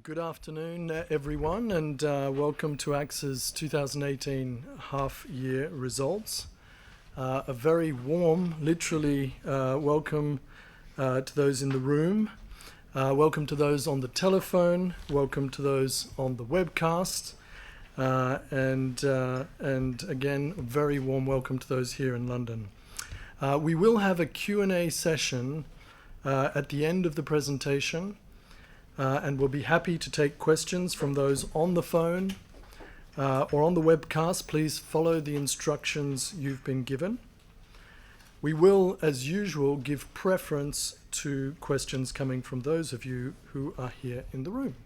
Good afternoon, everyone, and welcome to AXA's 2018 half-year results. A very warm, literally, welcome to those in the room. Welcome to those on the telephone. Welcome to those on the webcast. And again, a very warm welcome to those here in London. We will have a Q&A session at the end of the presentation. And we'll be happy to take questions from those on the phone or on the webcast. Please follow the instructions you've been given. We will, as usual, give preference to questions coming from those of you who are here in the room.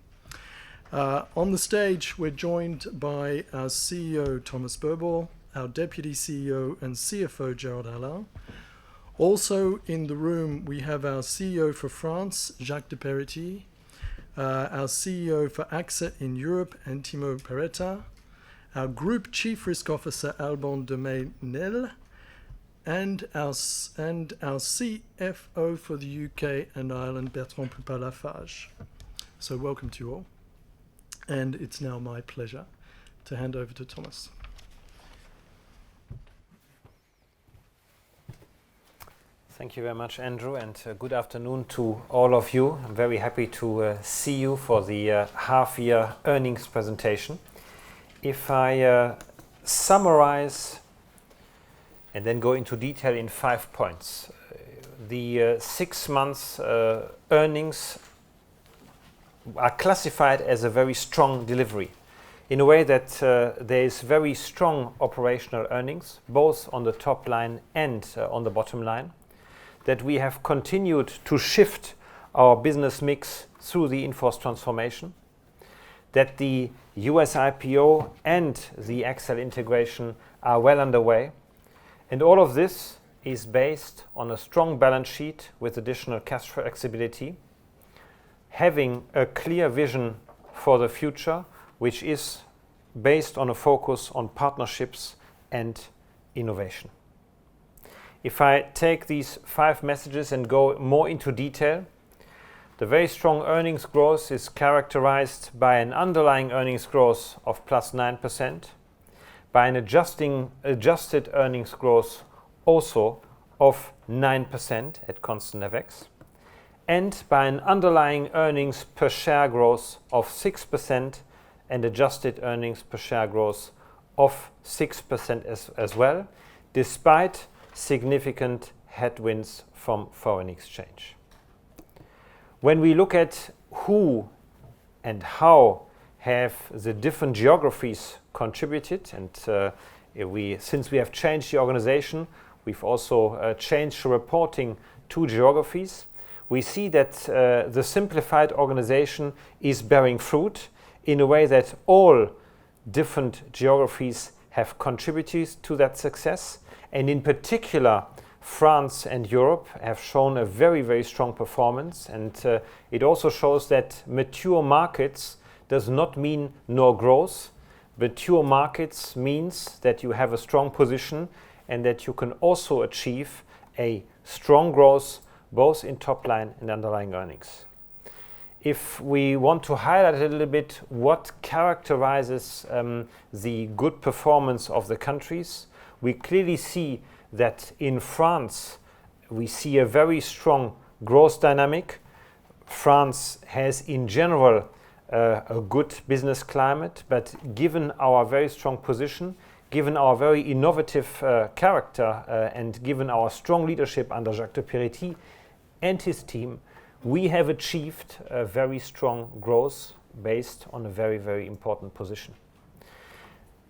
On the stage, we're joined by our CEO, Thomas Burbel, our Deputy CEO and CFO, Gerald Allard. Also in the room, we have our CEO for France, Jacques de Peretti, our CEO for AXA in Europe, Antimo Peretta, our Group Chief Risk Officer, Alban de Meynel, and our CFO for the UK and Ireland, Bertrand Poupard-Lafarge. So welcome to you all. And it's now my pleasure to hand over to Thomas. Thank you very much, Andrew, and good afternoon to all of you. I'm very happy to see you for the half-year earnings presentation. If I summarize and then go into detail in 5 points, the 6 months earnings are classified as a very strong delivery, in a way that there is very strong operational earnings, both on the top line and on the bottom line, that we have continued to shift our business mix through the in-force transformation, that the US IPO and the AXA integration are well underway, and all of this is based on a strong balance sheet with additional cash flexibility, having a clear vision for the future, which is based on a focus on partnerships and innovation. If I take these 5 messages and go more into detail, the very strong earnings growth is characterized by an underlying earnings growth of plus 9%, by an adjusted earnings growth also of 9% at constant FX, and by an underlying earnings per share growth of 6% and adjusted earnings per share growth of 6% as well, despite significant headwinds from foreign exchange. When we look at who and how have the different geographies contributed, and since we have changed the organization, we've also changed the reporting to geographies. We see that the simplified organization is bearing fruit in a way that all different geographies have contributed to that success. And in particular, France and Europe have shown a very, very strong performance. And it also shows that mature markets does not mean no growth. Mature markets means that you have a strong position and that you can also achieve a strong growth both in top line and underlying earnings. If we want to highlight a little bit what characterizes the good performance of the countries, we clearly see that in France, we see a very strong growth dynamic. France has, in general, a good business climate, but given our very strong position, given our very innovative character, and given our strong leadership under Jacques de Peretti and his team, we have achieved a very strong growth based on a very, very important position.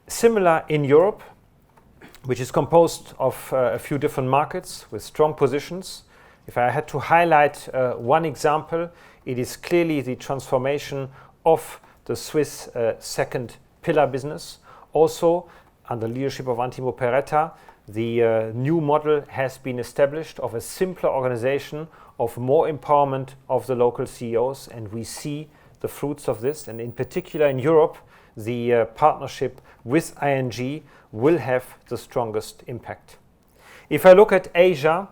Similar in Europe, which is composed of a few different markets with strong positions. If I had to highlight one example, it is clearly the transformation of the Swiss second pillar business. Also, under leadership of Antimo Peretta, the new model has been established of a simpler organization, of more empowerment of the local CEOs, and we see the fruits of this. And in particular in Europe, the partnership with ING will have the strongest impact. If I look at Asia,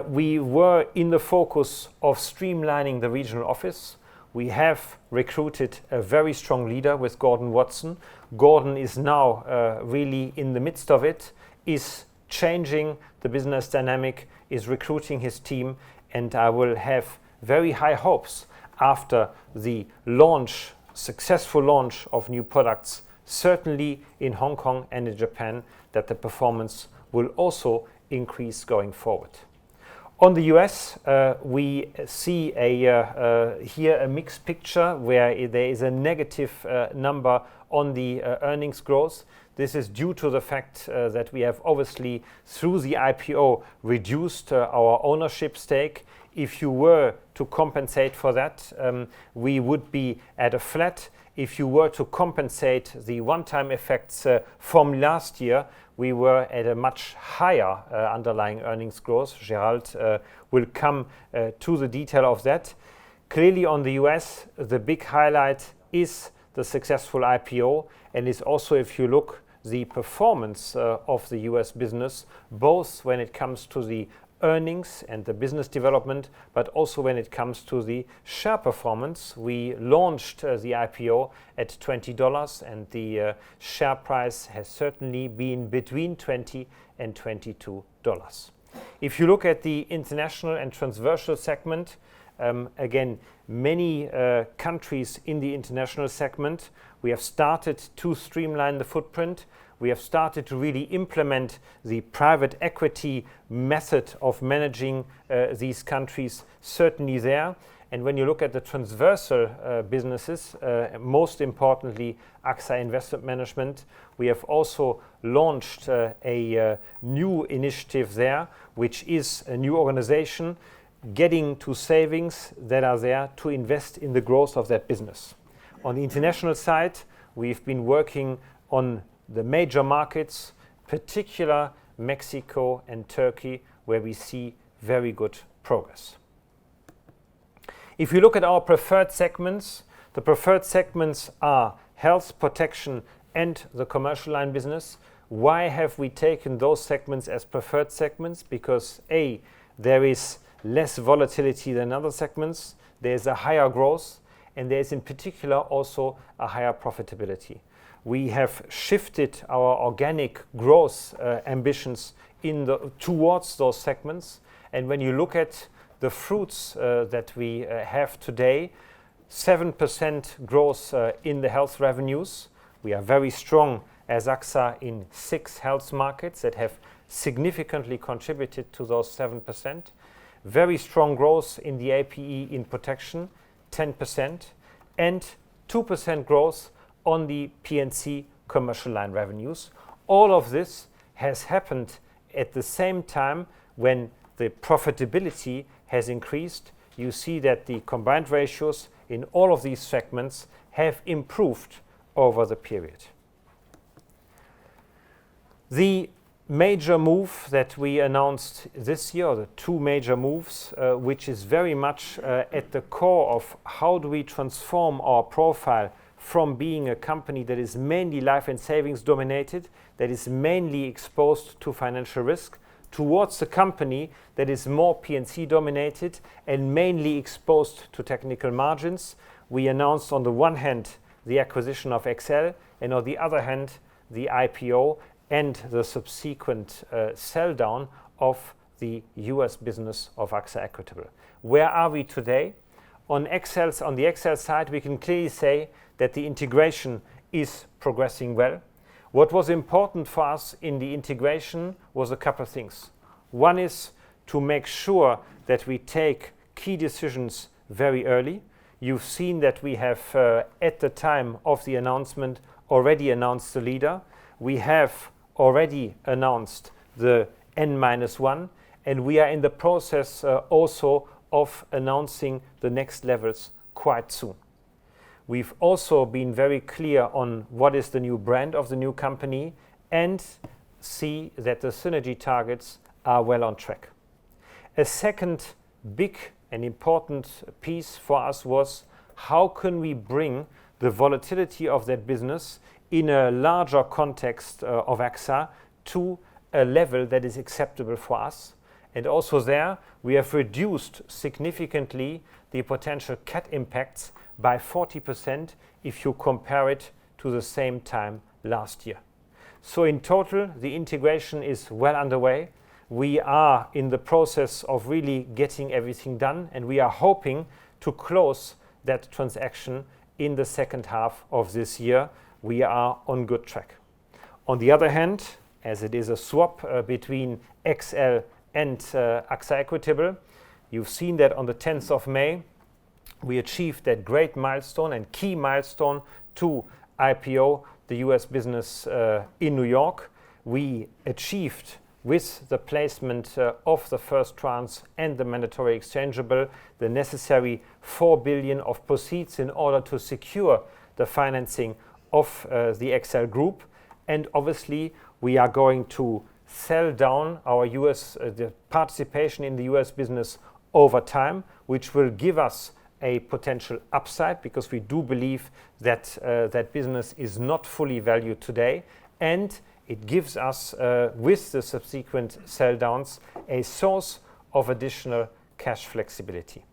we were in the focus of streamlining the regional office. We have recruited a very strong leader with Gordon Watson. Gordon is now really in the midst of it, is changing the business dynamic, is recruiting his team, and I will have very high hopes after the successful launch of new products, certainly in Hong Kong and in Japan, that the performance will also increase going forward. On the US, we see here a mixed picture where there is a negative number on the earnings growth. This is due to the fact that we have obviously, through the IPO, reduced our ownership stake. If you were to compensate for that, we would be at a flat. If you were to compensate the one-time effects from last year, we were at a much higher underlying earnings growth. Gerald will come to the detail of that. Clearly on the US, the big highlight is the successful IPO, and is also, if you look, the performance of the US business, both when it comes to the earnings and the business development, but also when it comes to the share performance. We launched the IPO at $20, and the share price has certainly been between $20 and $22. If you look at the international and transversal segment, again, many countries in the international segment, we have started to streamline the footprint. We have started to really implement the private equity method of managing these countries, certainly there. And when you look at the transversal businesses, most importantly, AXA Investment Management, we have also launched a new initiative there, which is a new organization getting to savings that are there to invest in the growth of that business. On the international side, we've been working on the major markets, particular Mexico and Turkey, where we see very good progress. If you look at our preferred segments, the preferred segments are health, protection, and the commercial line business. Why have we taken those segments as preferred segments? Because A, there is less volatility than other segments, there's a higher growth, and there's in particular also a higher profitability. We have shifted our organic growth ambitions towards those segments. And when you look at the fruits that we have today, 7% growth in the health revenues. We are very strong as AXA in 6 health markets that have significantly contributed to those 7%. Very strong growth in the APE in protection, 10%, and 2% growth on the Pnc commercial line revenues. All of this has happened at the same time when the profitability has increased. You see that the combined ratios in all of these segments have improved over the period. The major move that we announced this year, or the 2 major moves, which is very much at the core of how do we transform our profile from being a company that is mainly life and savings dominated, that is mainly exposed to financial risk, towards a company that is more P&C dominated and mainly exposed to technical margins. We announced on the one hand the acquisition of XL, and on the other hand the IPO and the subsequent sell down of the US business of AXA Equitable. Where are we today? On the XL side, we can clearly say that the integration is progressing well. What was important for us in the integration was a couple of things. One is to make sure that we take key decisions very early. You've seen that we have, at the time of the announcement, already announced the leader. We have already announced the N-1, and we are in the process also of announcing the next levels quite soon. We've also been very clear on what is the new brand of the new company and see that the synergy targets are well on track. A second big and important piece for us was how can we bring the volatility of that business in a larger context of AXA to a level that is acceptable for us. And also there, we have reduced significantly the potential CAT impacts by 40% if you compare it to the same time last year. So in total, the integration is well underway. We are in the process of really getting everything done, and we are hoping to close that transaction in the second half of this year. We are on good track. On the other hand, as it is a swap between XL and AXA Equitable, you've seen that on the 10th of May, we achieved that great milestone and key milestone to IPO the US business in New York. We achieved, with the placement of the first tranche and the mandatory exchangeable, the necessary 4 billion of proceeds in order to secure the financing of the XL Group. And obviously, we are going to sell down our the participation in the US business over time, which will give us a potential upside, because we do believe that that business is not fully valued today, and it gives us, with the subsequent sell downs, a source of additional cash flexibility.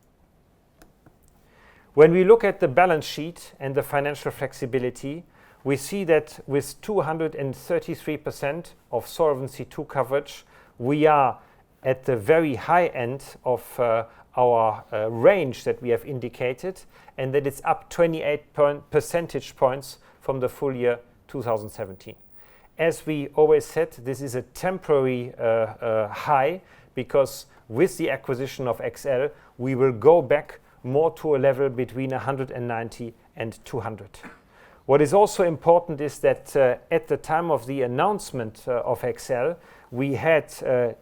When we look at the balance sheet and the financial flexibility, we see that with 233% of Solvency II coverage, we are at the very high end of our range that we have indicated, and that it's up 28 percentage points from the full year 2017. As we always said, this is a temporary high, because with the acquisition of XL, we will go back more to a level between 190 and 200. What is also important is that at the time of the announcement of XL, we had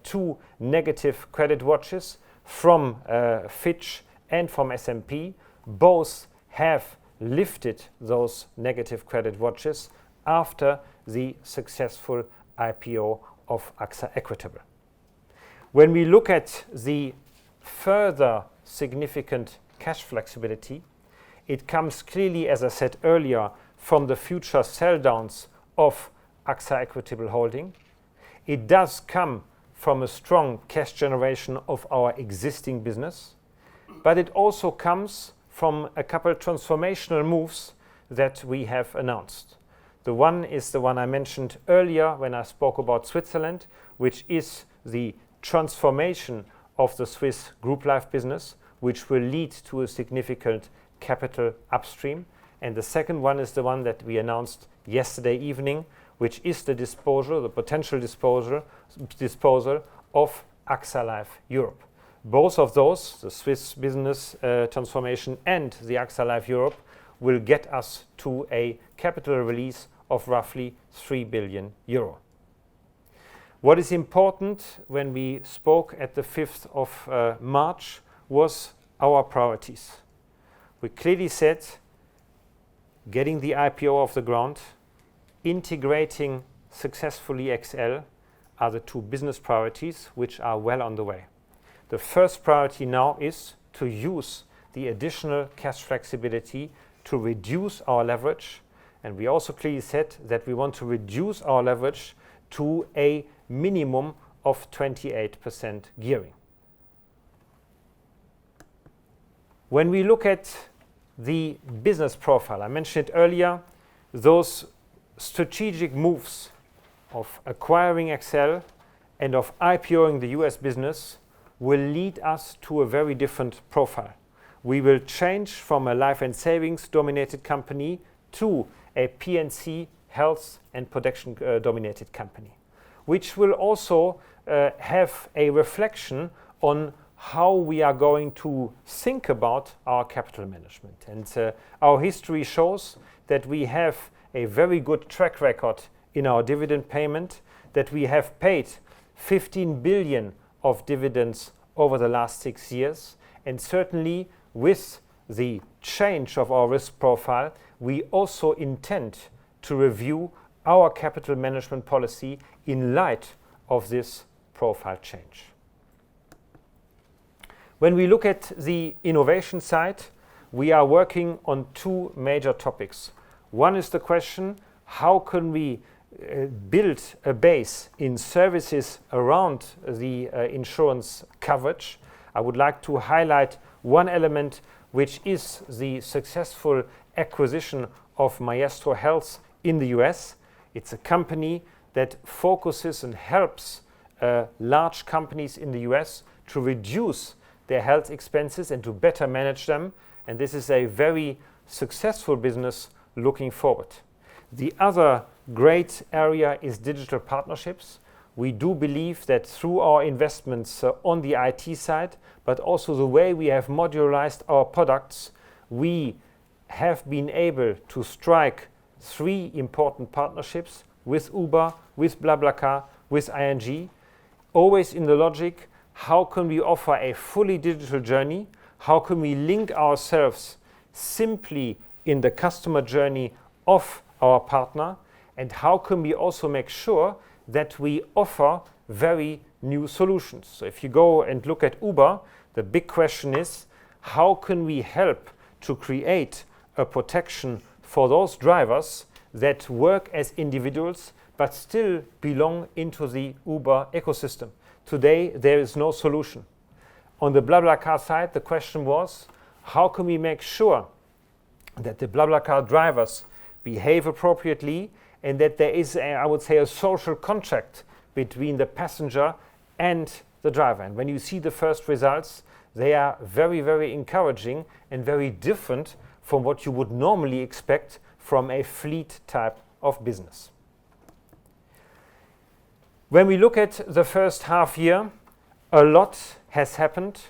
2 negative credit watches from Fitch and from S&P. Both have lifted those negative credit watches after the successful IPO of AXA Equitable. When we look at the further significant cash flexibility, it comes clearly, as I said earlier, from the future sell downs of AXA Equitable Holding. It does come from a strong cash generation of our existing business, but it also comes from a couple transformational moves that we have announced. The one is the one I mentioned earlier when I spoke about Switzerland, which is the transformation of the Swiss group life business, which will lead to a significant capital upstream. And the second one is the one that we announced yesterday evening, which is the potential disposal of AXA Life Europe. Both of those, the Swiss business transformation and the AXA Life Europe, will get us to a capital release of roughly 3 billion euro. What is important when we spoke at the 5th of March was our priorities. We clearly said getting the IPO off the ground, integrating successfully XL are the 2 business priorities which are well on the way. The first priority now is to use the additional cash flexibility to reduce our leverage, and we also clearly said that we want to reduce our leverage to a minimum of 28% gearing. When we look at the business profile, I mentioned it earlier, those strategic moves of acquiring XL and of IPOing the US business will lead us to a very different profile. We will change from a life and savings dominated company to a Pnc health and protection dominated company, which will also have a reflection on how we are going to think about our capital management. And our history shows that we have a very good track record in our dividend payment, that we have paid 15 billion of dividends over the last 6 years. And certainly with the change of our risk profile, we also intend to review our capital management policy in light of this profile change. When we look at the innovation side, we are working on 2 major topics. One is the question, how can we build a base in services around the insurance coverage, I would like to highlight one element, which is the successful acquisition of Maestro Health in the US. It's a company that focuses and helps large companies in the US to reduce their health expenses and to better manage them. And this is a very successful business looking forward. The other great area is digital partnerships. We do believe that through our investments on the IT side, but also the way we have modularized our products, we have been able to strike 3 important partnerships with Uber, with BlaBlaCar, with ING, always in the logic, how can we offer a fully digital journey? How can we link ourselves simply in the customer journey of our partner? And how can we also make sure that we offer very new solutions? So if you go and look at Uber, the big question is, how can we help to create a protection for those drivers that work as individuals but still belong into the Uber ecosystem? Today, there is no solution. On the BlaBlaCar side, the question was, how can we make sure that the BlaBlaCar drivers behave appropriately and that there is, I would say, a social contract between the passenger and the driver? And when you see the first results, they are very, very encouraging and very different from what you would normally expect from a fleet type of business. When we look at the first half year, a lot has happened.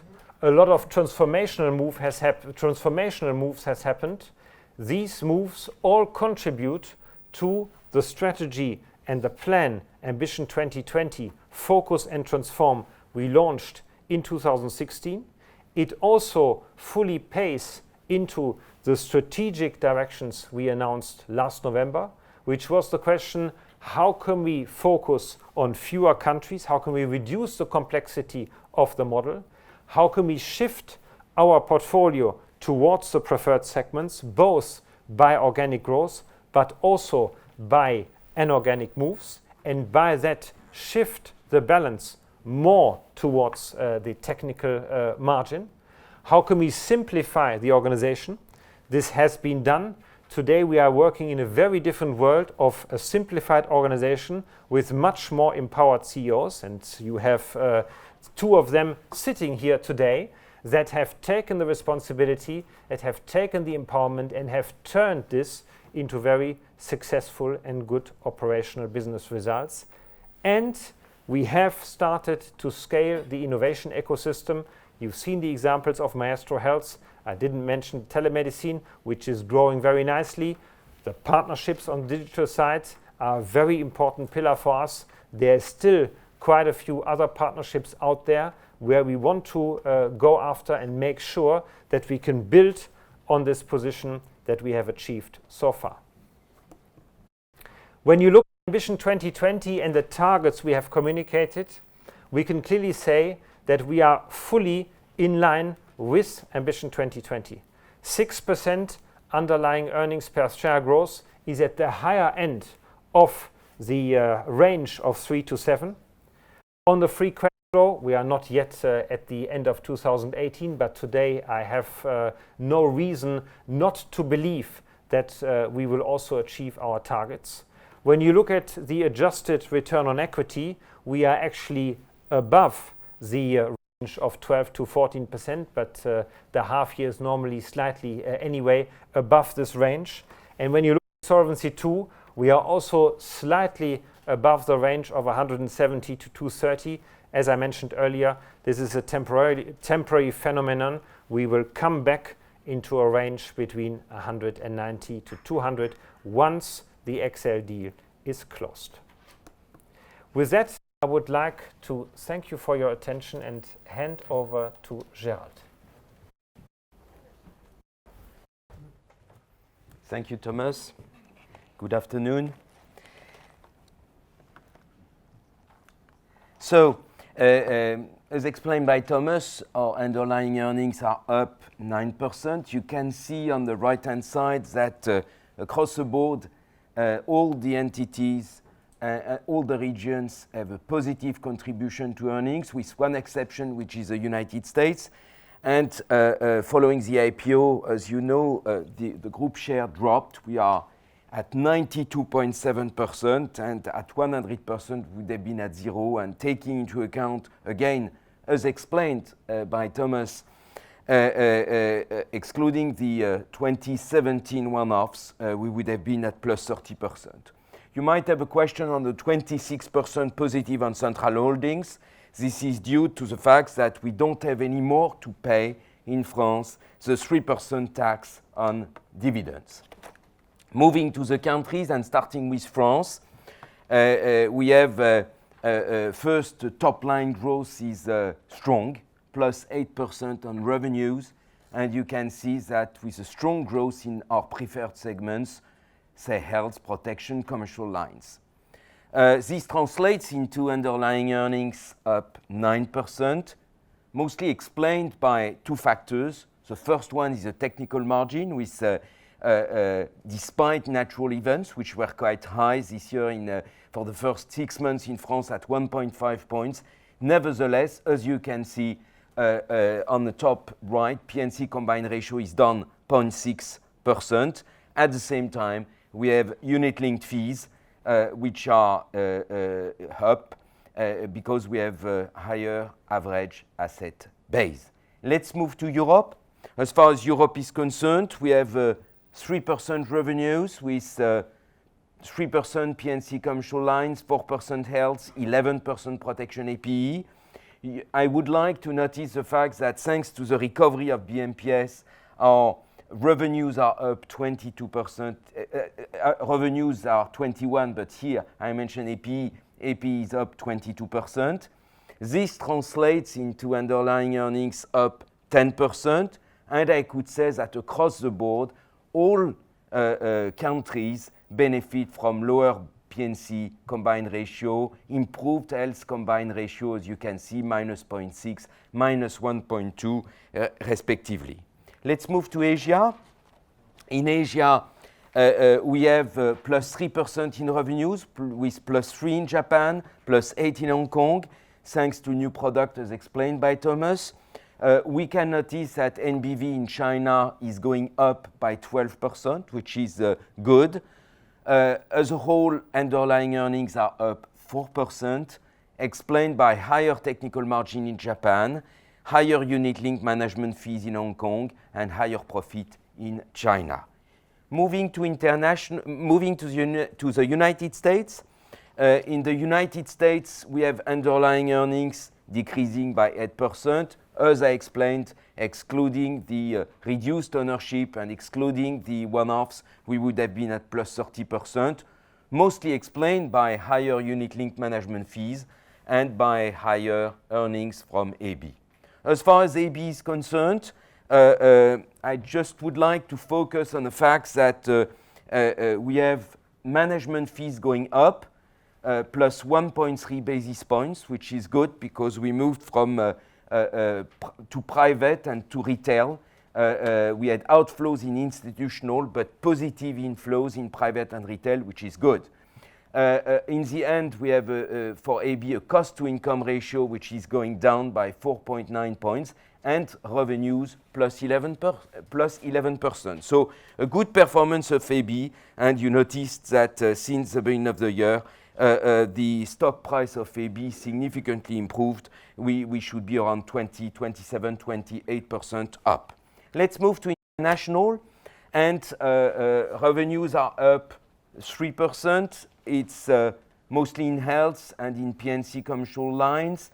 A lot of transformational moves has happened. These moves all contribute to the strategy and the plan Ambition 2020, Focus and Transform we launched in 2016. It also fully pays into the strategic directions we announced last November, which was the question, how can we focus on fewer countries? How can we reduce the complexity of the model? How can we shift our portfolio towards the preferred segments, both by organic growth, but also by inorganic moves, and by that shift the balance more towards the technical margin? How can we simplify the organization? This has been done. Today we are working in a very different world of a simplified organization with much more empowered CEOs, and you have 2 of them sitting here today that have taken the responsibility, that have taken the empowerment and have turned this into very successful and good operational business results. And we have started to scale the innovation ecosystem. You've seen the examples of Maestro Health. I didn't mention telemedicine, which is growing very nicely. The partnerships on the digital side are a very important pillar for us. There's still quite a few other partnerships out there where we want to go after and make sure that we can build on this position that we have achieved so far. When you look at Ambition 2020 and the targets we have communicated, we can clearly say that we are fully in line with Ambition 2020. 6% underlying earnings per share growth is at the higher end of the range of 3 to 7. On the free cash flow, we are not yet at the end of 2018, but today I have no reason not to believe that we will also achieve our targets. When you look at the adjusted return on equity, we are actually above the range of 12 to 14%, but the half year is normally slightly anyway above this range. And when you look at Solvency II, we are also slightly above the range of 170 to 230. As I mentioned earlier, this is a temporary phenomenon. We will come back into a range between 190 to 200 once the XL deal is closed. With that, I would like to thank you for your attention and hand over to Gerald. Thank you, Thomas. Good afternoon. So, as explained by Thomas, our underlying earnings are up 9%. You can see on the right-hand side that across the board, all the entities all the regions have a positive contribution to earnings, with one exception, which is the United States. And following the IPO, as you know, the group share dropped. We are at 92.7%, and at 100% would have been at zero. And taking into account, again, as explained by Thomas, excluding the 2017 one-offs, we would have been at plus 30%. You might have a question on the 26% positive on central holdings. This is due to the fact that we don't have any more to pay in France the 3% tax on dividends. Moving to the countries and starting with France, we have first top line growth is strong, plus 8% on revenues, and you can see that with a strong growth in our preferred segments, say health, protection, commercial lines. This translates into underlying earnings up 9%, mostly explained by two factors. The first one is a technical margin, with despite natural events, which were quite high this year for the first 6 months in France at 1.5 points. Nevertheless, as you can see on the top right, Pnc combined ratio is down 0.6%. At the same time, we have unit-linked fees, which are up because we have a higher average asset base. Let's move to Europe. As far as Europe is concerned, we have 3% revenues with 3% Pnc commercial lines, 4% health, 11% protection APE. I would like to notice the fact that thanks to the recovery of BMPS, our revenues are up 22%. Revenues are 21%, but here I mentioned APE. APE is up 22%. This translates into underlying earnings up 10%, and I could say that across the board, all countries benefit from lower Pnc combined ratio, improved health combined ratio, as you can see, minus 0.6, minus 1.2, respectively. Let's move to Asia. In Asia, we have plus 3% in revenues, with plus 3 in Japan, plus 8 in Hong Kong, thanks to new product as explained by Thomas. We can notice that NBV in China is going up by 12%, which is good. As a whole, underlying earnings are up 4%, explained by higher technical margin in Japan, higher unit-linked management fees in Hong Kong, and higher profit in China. Moving to the United States. In the United States, we have underlying earnings decreasing by 8%. As I explained, excluding the reduced ownership and excluding the one-offs, we would have been at plus 30%, mostly explained by higher unit-linked management fees and by higher earnings from AB. As far as AB is concerned, I just would like to focus on the fact that we have management fees going up, plus 1.3 basis points, which is good because we moved from to private and to retail. We had outflows in institutional, but positive inflows in private and retail, which is good. In the end, we have for AB a cost-to-income ratio, which is going down by 4.9 points, and revenues plus 11%. So a good performance of AB, and you noticed that since the beginning of the year, the stock price of AB significantly improved. We should be around 27, 28% up. Let's move to international, and revenues are up 3%. It's mostly in health and in Pnc commercial lines.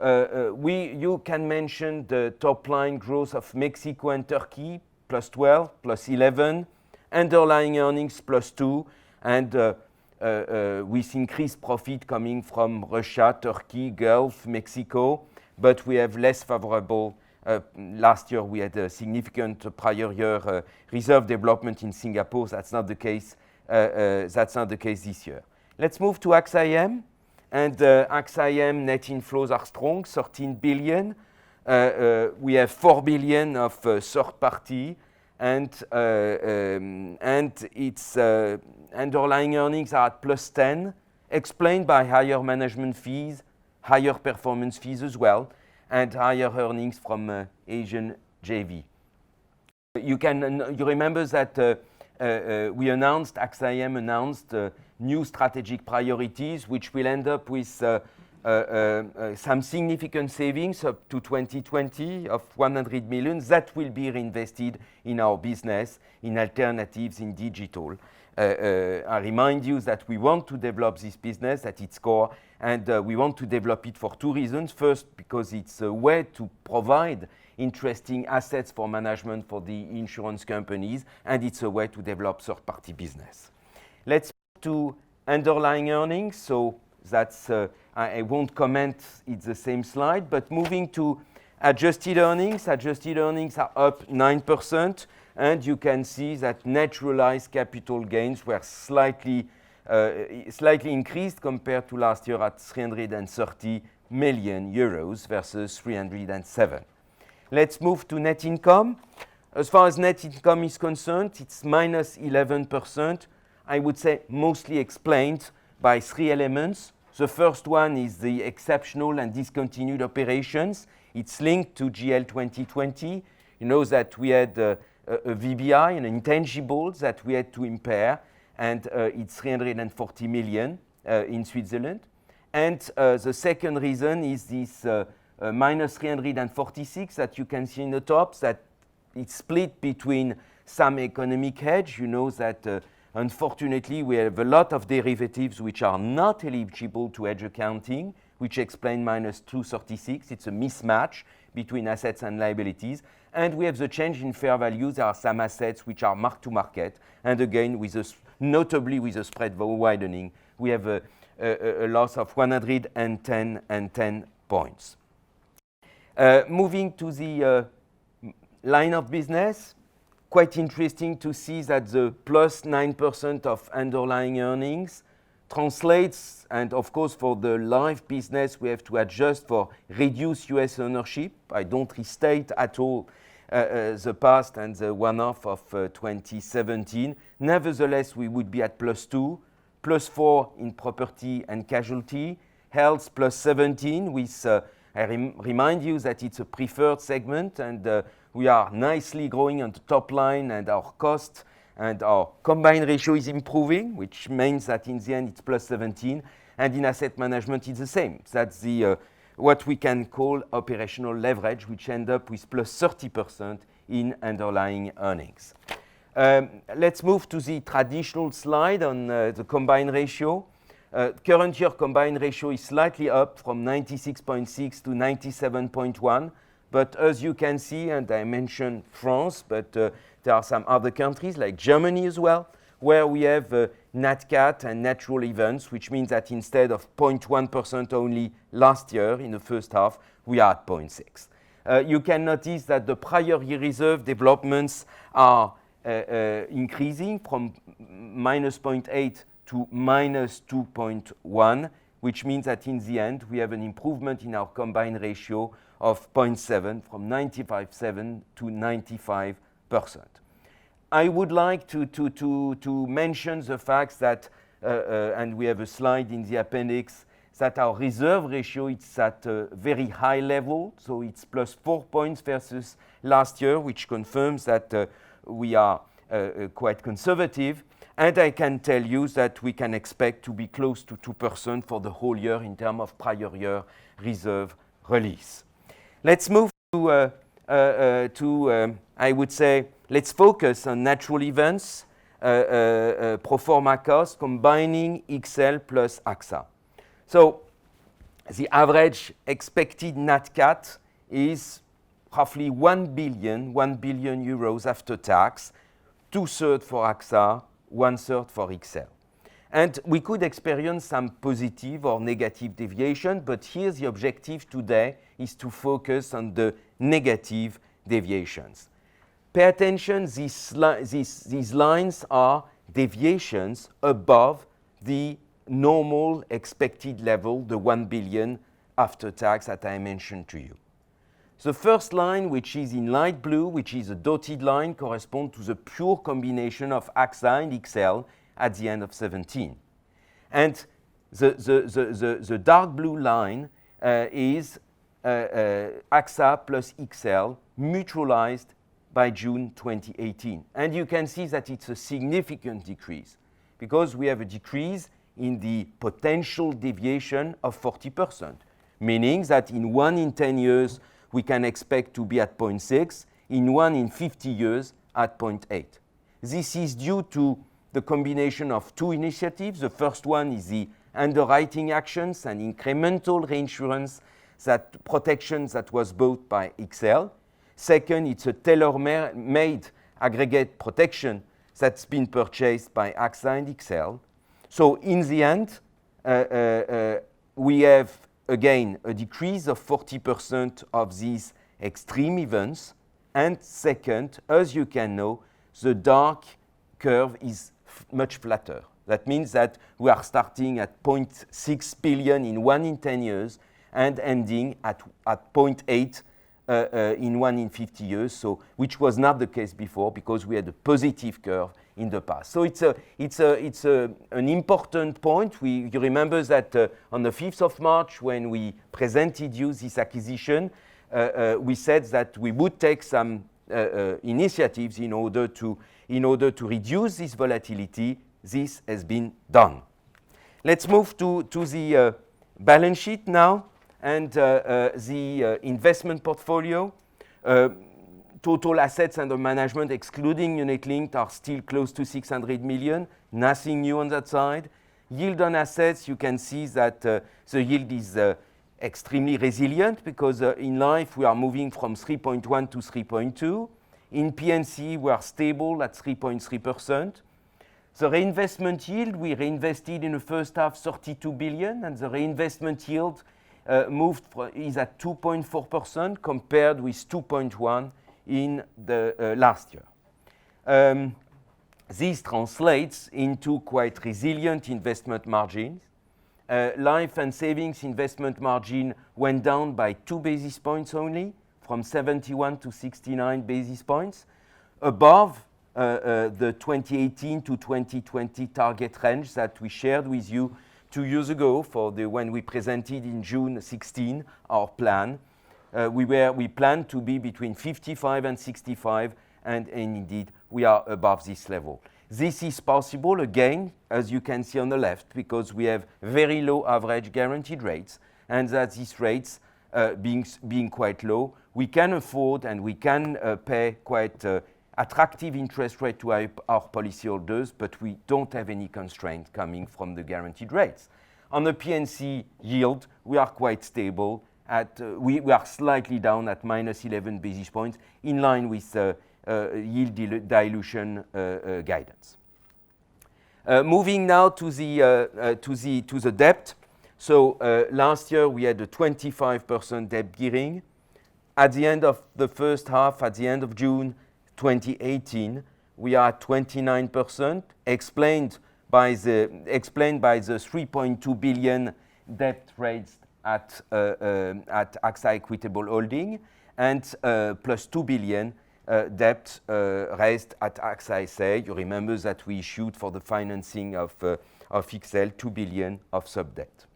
You can mention the top line growth of Mexico and Turkey, plus 12, plus 11, underlying earnings plus 2, and with increased profit coming from Russia, Turkey, Gulf, Mexico, but we have less favorable. Last year we had a significant prior year reserve development in Singapore. That's not the case. That's not the case this year. Let's move to AXA IM, and AXA IM net inflows are strong, 13 billion. We have 4 billion of third party, and its underlying earnings are at plus 10, explained by higher management fees, higher performance fees as well, and higher earnings from Asian JV. You remember that we announced, AXA IM announced new strategic priorities, which will end up with some significant savings up to 2020 of 100 million that will be reinvested in our business, in alternatives, in digital. I remind you that we want to develop this business at its core, and we want to develop it for two reasons. First, because it's a way to provide interesting assets for management for the insurance companies, and it's a way to develop third-party business. Let's move to underlying earnings. So that's, I won't comment, it's the same slide, but moving to adjusted earnings are up 9%, and you can see that net realized capital gains were slightly increased compared to last year at 330 million euros versus 307. Let's move to net income. As far as net income is concerned, it's minus 11%. I would say mostly explained by three elements. The first one is the exceptional and discontinued operations. It's linked to GL 2020. You know that we had a VBI, an intangible that we had to impair, and it's 340 million in Switzerland. And the second reason is this minus 346 that you can see in the top, that it's split between some economic hedge. You know that unfortunately we have a lot of derivatives which are not eligible to hedge accounting, which explain minus 236. It's a mismatch between assets and liabilities. And we have the change in fair value. There are some assets which are mark to market, and again, notably with the spread widening, we have a loss of 110 points. Moving to the line of business, quite interesting to see that the plus 9% of underlying earnings translates, and of course for the life business we have to adjust for reduced US ownership. I don't restate at all the past and the one-off of 2017. Nevertheless, we would be at plus 2, plus 4 in property and casualty, health plus 17 with I remind you that it's a preferred segment, and we are nicely growing on the top line, and our cost and our combined ratio is improving, which means that in the end it's plus 17, and in asset management it's the same. That's the what we can call operational leverage, which end up with plus 30% in underlying earnings. Let's move to the traditional slide on the combined ratio. Current year combined ratio is slightly up from 96.6 to 97.1. But as you can see, and I mentioned France, but there are some other countries like Germany as well, where we have Nat Cat and natural events, which means that instead of 0.1% only last year in the first half, we are at 0.6. You can notice that the prior year reserve developments are increasing from minus 0.8 to minus 2.1, which means that in the end, we have an improvement in our combined ratio of 0.7 from 95.7 to 95%. I would like to mention the fact that, and we have a slide in the appendix, that our reserve ratio is at a very high level, so it's plus 4 points versus last year, which confirms that we are quite conservative. And I can tell you that we can expect to be close to 2% for the whole year in terms of prior year reserve release. Let's move to I would say, let's focus on natural events, pro forma cost, combining XL plus AXA. So the average expected Nat Cat is roughly 1 billion euros after tax, 2/3 for AXA, 1/3 for XL. And we could experience some positive or negative deviation, but here the objective today is to focus on the negative deviations. Pay attention, these lines are deviations above the normal expected level, the 1 billion after tax that I mentioned to you. The first line, which is in light blue, which is a dotted line, corresponds to the pure combination of AXA and XL at the end of 2017. And The dark blue line is AXA plus XL mutualized by June 2018. And you can see that it's a significant decrease because we have a decrease in the potential deviation of 40%, meaning that in 1 in 10 years, we can expect to be at 0.6, in 1 in 50 years at 0.8. This is due to the combination of two initiatives. The first one is the underwriting actions and incremental reinsurance that protection that was bought by XL. Second, it's a tailor-made aggregate protection that's been purchased by AXA and XL. So in the end, we have, again, a decrease of 40% of these extreme events. And second, as you can know, the dark curve is much flatter. That means that we are starting at 0.6 billion in 1 in 10 years and ending at 0.8 in 1 in 50 years, so which was not the case before because we had a positive curve in the past. So it's an important point. You remember that on the 5th of March, when we presented you this acquisition, we said that we would take some initiatives in order to reduce this volatility. This has been done. Let's move to the balance sheet now and the investment portfolio. Total assets under management, excluding unit-linked, are still close to 600 million. Nothing new on that side. Yield on assets, you can see that the yield is extremely resilient because in life we are moving from 3.1 to 3.2. In Pnc, we are stable at 3.3%. The reinvestment yield, we reinvested in the first half 32 billion, and the reinvestment yield is at 2.4% compared with 2.1% in the last year. This translates into quite resilient investment margins. Life and savings investment margin went down by 2 basis points only, from 71 to 69 basis points, above the 2018 to 2020 target range that we shared with you 2 years ago when we presented in June 16 our plan. We planned to be between 55 and 65, and indeed we are above this level. This is possible, again, as you can see on the left, because we have very low average guaranteed rates, and that these rates being quite low, we can afford and we can pay quite attractive interest rate to our policyholders, but we don't have any constraint coming from the guaranteed rates. On the Pnc yield, we are quite stable. We are slightly down at minus 11 basis points, in line with yield dilution guidance. Moving now to the debt. So last year we had a 25% debt gearing. At the end of the first half, at the end of June 2018, we are at 29%, explained by the 3.2 billion debt raised at AXA Equitable Holding, and plus 2 billion debt raised at AXA SA. You remember that we issued for the financing of XL 2 billion of sub-debt.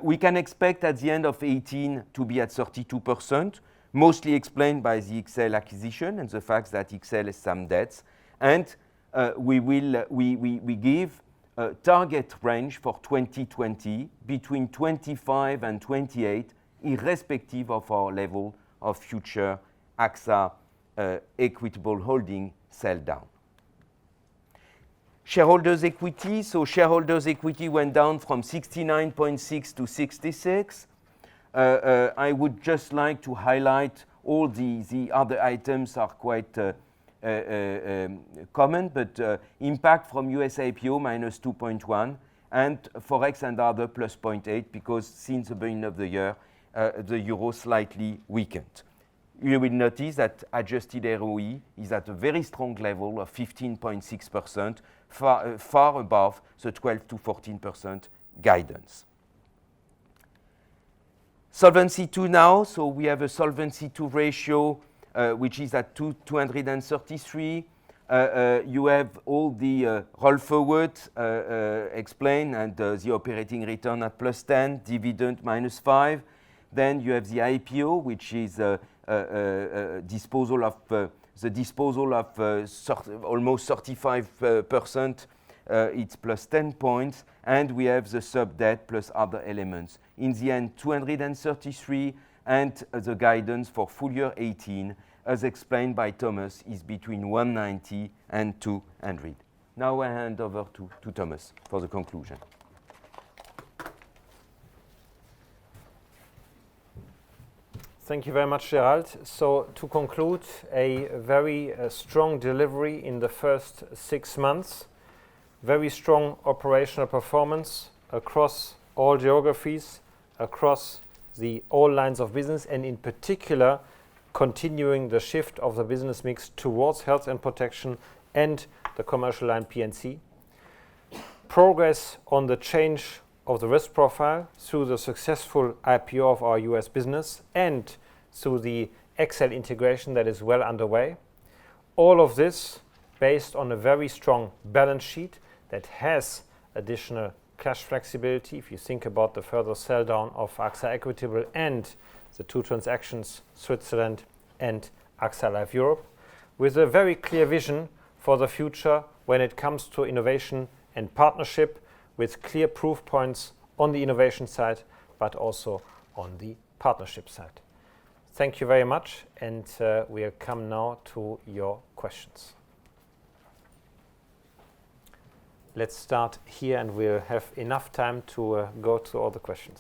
We can expect at the end of 2018 to be at 32%, mostly explained by the XL acquisition and the fact that XL has some debts. And we give a target range for 2020 between 25 and 28, irrespective of our level of future AXA Equitable Holding sell down. Shareholders' equity. So shareholders' equity went down from 69.6 to 66. I would just like to highlight all the other items are quite common, but impact from US IPO minus 2.1, and Forex and other plus 0.8, because since the beginning of the year, the euro slightly weakened. You will notice that adjusted ROE is at a very strong level of 15.6%, far above the 12 to 14% guidance. Solvency II now, so we have a Solvency II ratio which is at 233. You have all the roll forward explained and the operating return at +10, dividend -5. Then you have the IPO, which is disposal of almost 35%. It's +10 points, and we have the sub-debt plus other elements. In the end, 233, and the guidance for full year 18, as explained by Thomas, is between 190 and 200. Now I hand over to Thomas for the conclusion. Thank you very much, Gerald. So to conclude, a very strong delivery in the first 6 months, very strong operational performance across all geographies, across all lines of business, and in particular, continuing the shift of the business mix towards health and protection and the commercial line P&C. Progress on the change of the risk profile through the successful IPO of our US business and through the XL integration that is well underway. All of this based on a very strong balance sheet that has additional cash flexibility. If you think about the further sell down of AXA Equitable and the 2 transactions, Switzerland and AXA Life Europe, with a very clear vision for the future when it comes to innovation and partnership, with clear proof points on the innovation side, but also on the partnership side. Thank you very much, and we'll come now to your questions. Let's start here, and we'll have enough time to go to all the questions.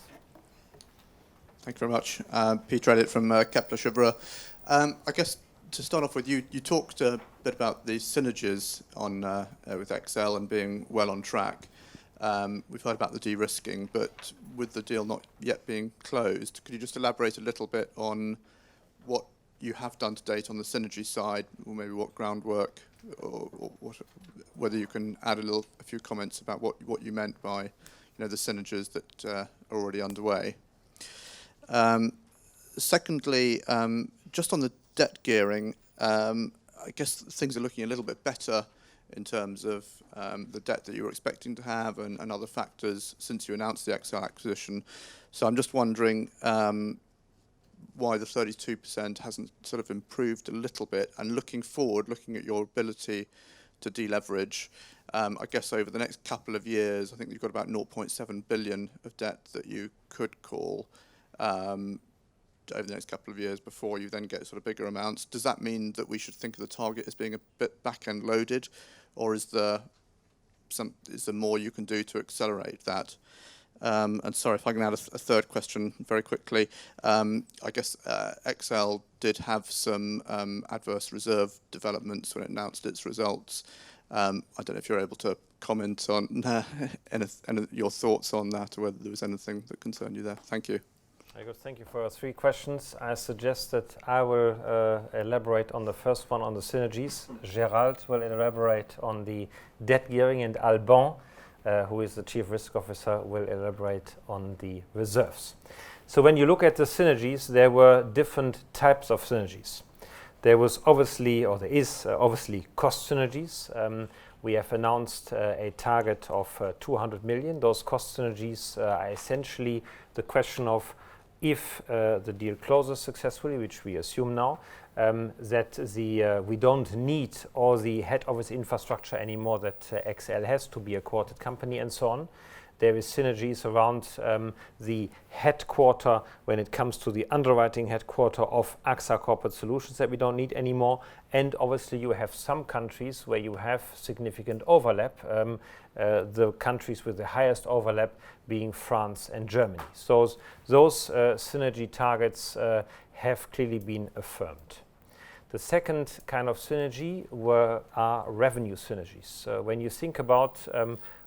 Thank you very much. Peter Elliott from Kepler Cheuvreux. I guess to start off with, you talked a bit about the synergies on with XL and being well on track. We've heard about the de-risking, but with the deal not yet being closed, could you just elaborate a little bit on what you have done to date on the synergy side, or maybe what groundwork, or what, whether you can add a few comments about what you meant by the synergies that are already underway. Secondly, just on the debt gearing, I guess things are looking a little bit better in terms of the debt that you were expecting to have and other factors since you announced the XL acquisition. So I'm just wondering why the 32% hasn't sort of improved a little bit, and looking forward, looking at your ability to deleverage, I guess over the next couple of years, I think you've got about 0.7 billion of debt that you could call over the next couple of years before you then get sort of bigger amounts. Does that mean that we should think of the target as being a bit back-end loaded, or is there more you can do to accelerate that? And sorry, if I can add a third question very quickly. I guess XL did have some adverse reserve developments when it announced its results. I don't know if you're able to comment on your thoughts on that, or whether there was anything that concerned you there. Thank you. Very good. Thank you for your 3 questions. I suggest that I will elaborate on the first one on the synergies. Gerald will elaborate on the debt gearing, and Alban, who is the Chief Risk Officer, will elaborate on the reserves. So when you look at the synergies, there were different types of synergies. There was obviously, or there is obviously, cost synergies. We have announced a target of 200 million. Those cost synergies are essentially the question of if the deal closes successfully, which we assume now, that we don't need all the head office infrastructure anymore that XL has to be a quoted company and so on. There is synergies around the headquarter when it comes to the underwriting headquarter of AXA Corporate Solutions that we don't need anymore. And obviously you have some countries where you have significant overlap, the countries with the highest overlap being France and Germany. So those synergy targets have clearly been affirmed. The second kind of synergy are revenue synergies. When you think about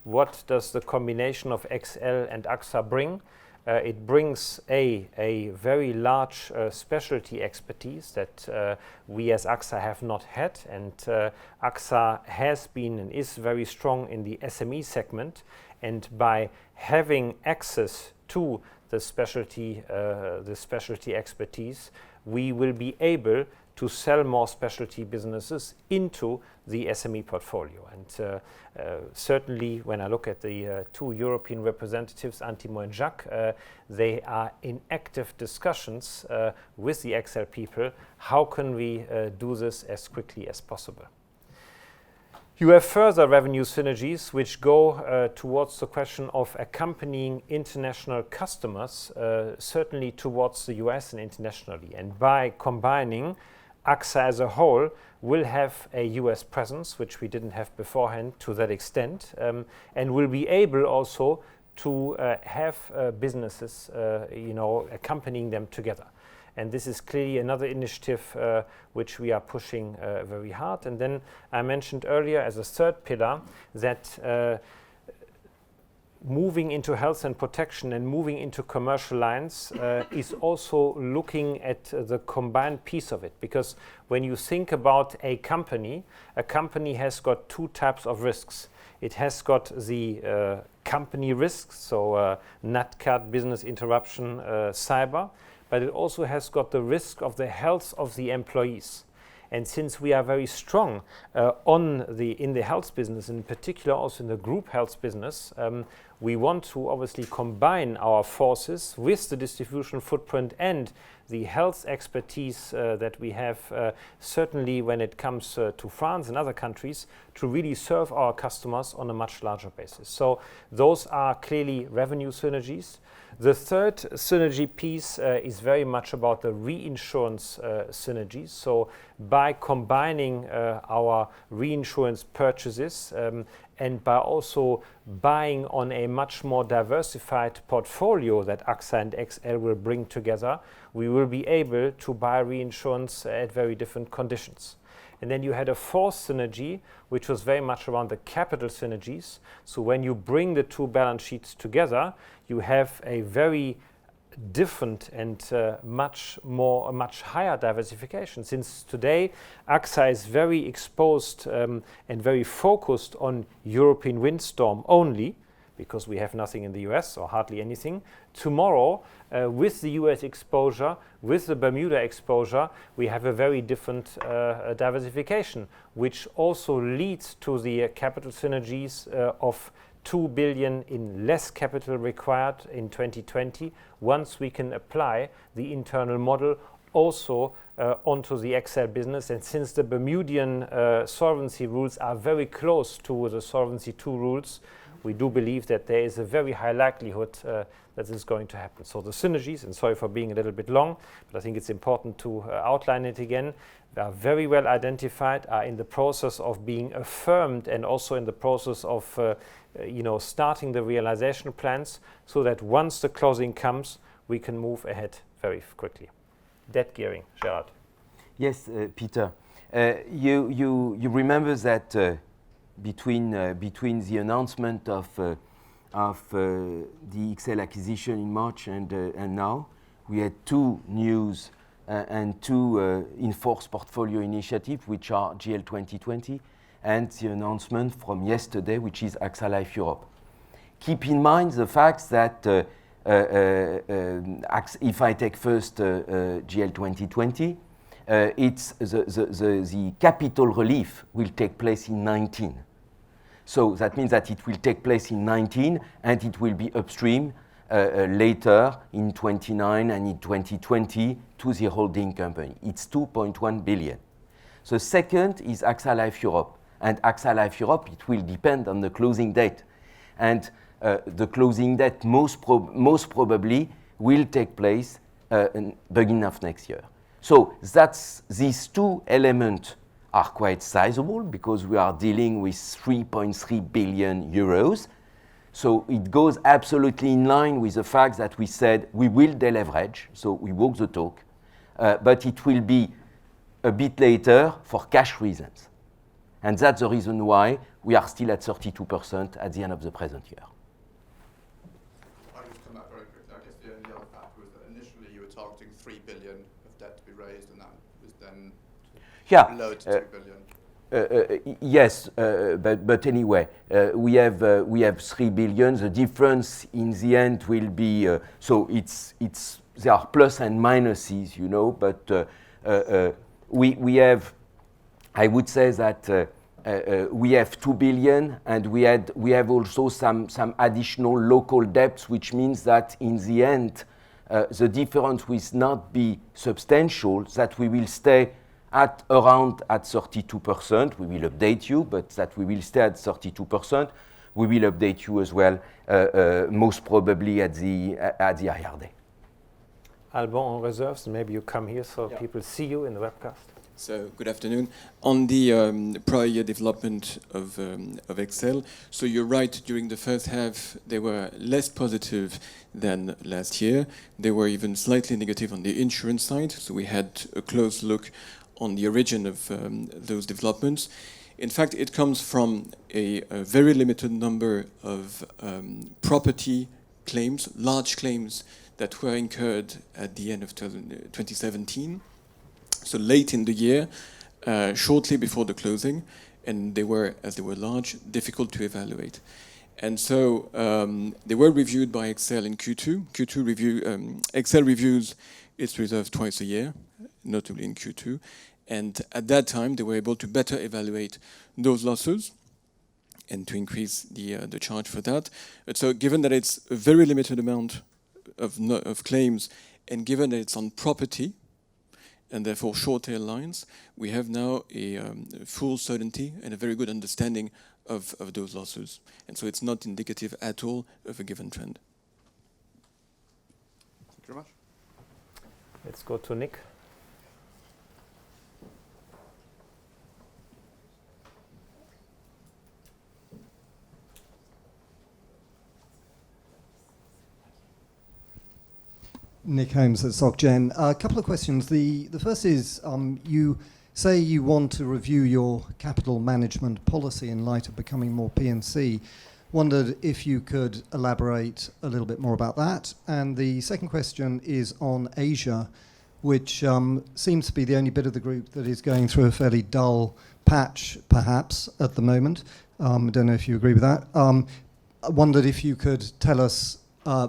what does the combination of XL and AXA bring, it brings a very large specialty expertise that we as AXA have not had, and AXA has been and is very strong in the SME segment, and by having access to the specialty expertise, we will be able to sell more specialty businesses into the SME portfolio. And certainly when I look at the two European representatives, Antimo and Jacques, they are in active discussions with the Excel people. How can we do this as quickly as possible? You have further revenue synergies which go towards the question of accompanying international customers, certainly towards the US and internationally. And by combining, AXA as a whole will have a US presence, which we didn't have beforehand to that extent, and will be able also to have businesses accompanying them together. And this is clearly another initiative which we are pushing very hard. And then I mentioned earlier as a third pillar that moving into health and protection and moving into commercial lines is also looking at the combined piece of it. Because when you think about a company has got two types of risks. It has got the company risks, so nat cat, business interruption, cyber, but it also has got the risk of the health of the employees. And since we are very strong in the health business, in particular also in the group health business, we want to obviously combine our forces with the distribution footprint and the health expertise that we have, certainly when it comes to France and other countries, to really serve our customers on a much larger basis. So those are clearly revenue synergies. The third synergy piece is very much about the reinsurance synergies. So by combining our reinsurance purchases and by also buying on a much more diversified portfolio that AXA and XL will bring together, we will be able to buy reinsurance at very different conditions. And then you had a fourth synergy, which was very much around the capital synergies. So when you bring the two balance sheets together, you have a very different and much higher diversification. Since today, AXA is very exposed and very focused on European windstorm only, because we have nothing in the US or hardly anything. Tomorrow, with the US exposure, with the Bermuda exposure, we have a very different diversification, which also leads to the capital synergies of 2 billion in less capital required in 2020, once we can apply the internal model also onto the XL business. And since the Bermudian solvency rules are very close to the Solvency II rules, we do believe that there is a very high likelihood that this is going to happen. So the synergies, and sorry for being a little bit long, but I think it's important to outline it again, they are very well identified, are in the process of being affirmed, and also in the process of starting the realization plans, so that once the closing comes, we can move ahead very quickly. Debt gearing, Gerard. Yes, Peter. You remember that between the announcement of the XL acquisition in March and now, we had two news and two in-force portfolio initiatives, which are GL 2020 and the announcement from yesterday, which is AXA Life Europe. Keep in mind the fact that if I take first GL 2020, it's the capital relief will take place in 19. So that means that it will take place in 19 and it will be upstream later in 29 and in 2020 to the holding company. It's 2.1 billion. The second is AXA Life Europe. And AXA Life Europe, it will depend on the closing date. And the closing date most probably will take place beginning of next year. So that's these two elements are quite sizable, because we are dealing with 3.3 billion euros. So it goes absolutely in line with the fact that we said we will deleverage, so we walk the talk, but it will be a bit later for cash reasons. And that's the reason why we are still at 32% at the end of the present year. I'll just come back very quickly. I guess the only other fact was that initially you were targeting 3 billion of debt to be raised, and that was then lowered to 2 billion. Yes, but anyway, we have 3 billion. The difference in the end will be so it's there are plus and minuses, but we have, I would say that we have 2 billion, and we have also some additional local debts, which means that in the end, the difference will not be substantial, that we will stay at around 32%. We will update you, but that we will stay at 32%. We will update you as well, most probably at the IR day. Alban on reserves, maybe you come here so people see you in the webcast. So good afternoon. On the prior year development of Excel, so you're right, during the first half they were less positive than last year. They were even slightly negative on the insurance side, so we had a close look on the origin of those developments. In fact, it comes from a very limited number of property claims, large claims that were incurred at the end of 2017. So late in the year, shortly before the closing, and they were, as they were large, difficult to evaluate. And so they were reviewed by Excel in Q2. Excel reviews its reserves twice a year, notably in Q2. And at that time, they were able to better evaluate those losses and to increase the charge for that. But so given that it's a very limited amount of claims, and given that it's on property, and therefore short tail lines, we have now a full certainty and a very good understanding of those losses. And so it's not indicative at all of a given trend. Thank you very much. Let's go to Nick. Nick Holmes at SocGen. A couple of questions. The first is, you say you want to review your capital management policy in light of becoming more Pnc. Wondered if you could elaborate a little bit more about that. And the second question is on Asia, which seems to be the only bit of the group that is going through a fairly dull patch, perhaps, at the moment. I don't know if you agree with that. I wondered if you could tell us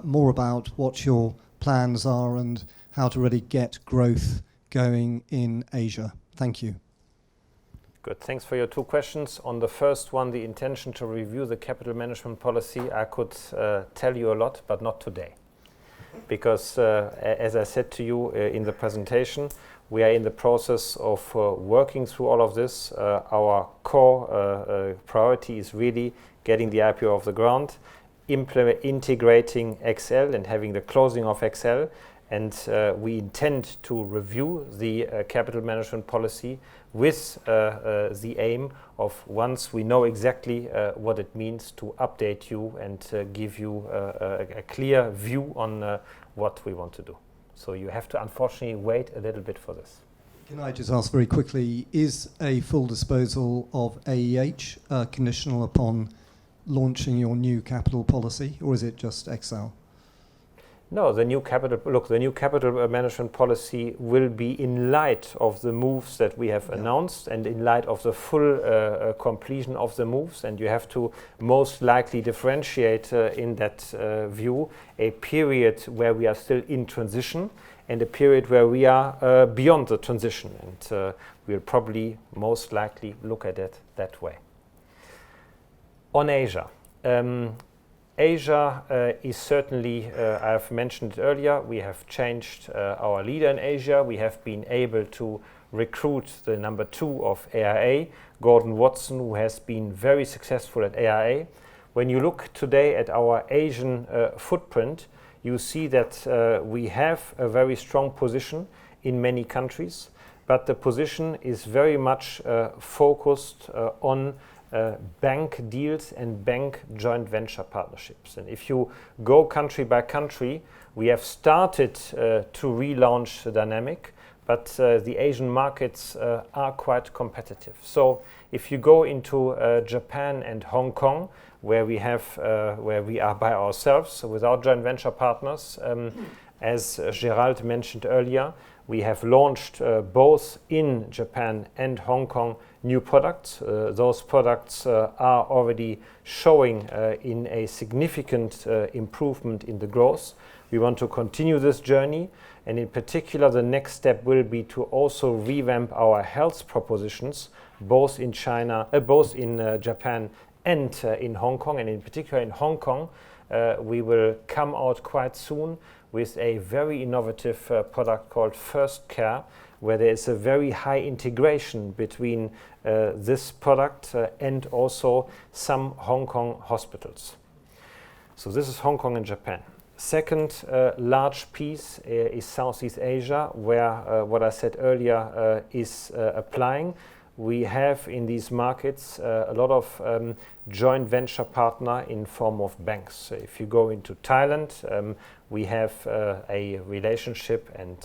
more about what your plans are and how to really get growth going in Asia. Thank you. Good. Thanks for your two questions. On the first one, the intention to review the capital management policy, I could tell you a lot, but not today. Because as I said to you in the presentation, we are in the process of working through all of this. Our core priority is really getting the IPO off the ground, integrating Excel and having the closing of Excel, and we intend to review the capital management policy with the aim of, once we know exactly what it means, to update you and give you a clear view on what we want to do. So you have to unfortunately wait a little bit for this. Can I just ask very quickly, is a full disposal of AEH conditional upon launching your new capital policy, or is it just Excel? No, the new capital management policy will be in light of the moves that we have announced and in light of the full completion of the moves. And you have to most likely differentiate in that view a period where we are still in transition and a period where we are beyond the transition. And we'll probably most likely look at it that way. On Asia. Asia is certainly, I've mentioned it earlier, we have changed our leader in Asia. We have been able to recruit the number 2 of AIA, Gordon Watson, who has been very successful at AIA. When you look today at our Asian footprint, you see that we have a very strong position in many countries, but the position is very much focused on bank deals and bank joint venture partnerships. And if you go country by country, we have started to relaunch the dynamic, but the Asian markets are quite competitive. So if you go into Japan and Hong Kong, where we are by ourselves without joint venture partners, as Gerald mentioned earlier, we have launched both in Japan and Hong Kong new products. Those products are already showing in a significant improvement in the growth. We want to continue this journey, And in particular, the next step will be to also revamp our health propositions, both in China, both in Japan and in Hong Kong. And in particular in Hong Kong, we will come out quite soon with a very innovative product called First Care, where there is a very high integration between this product and also some Hong Kong hospitals. So this is Hong Kong and Japan. Second large piece is Southeast Asia, where what I said earlier is applying. We have in these markets a lot of joint venture partner in form of banks. So if you go into Thailand, we have a relationship and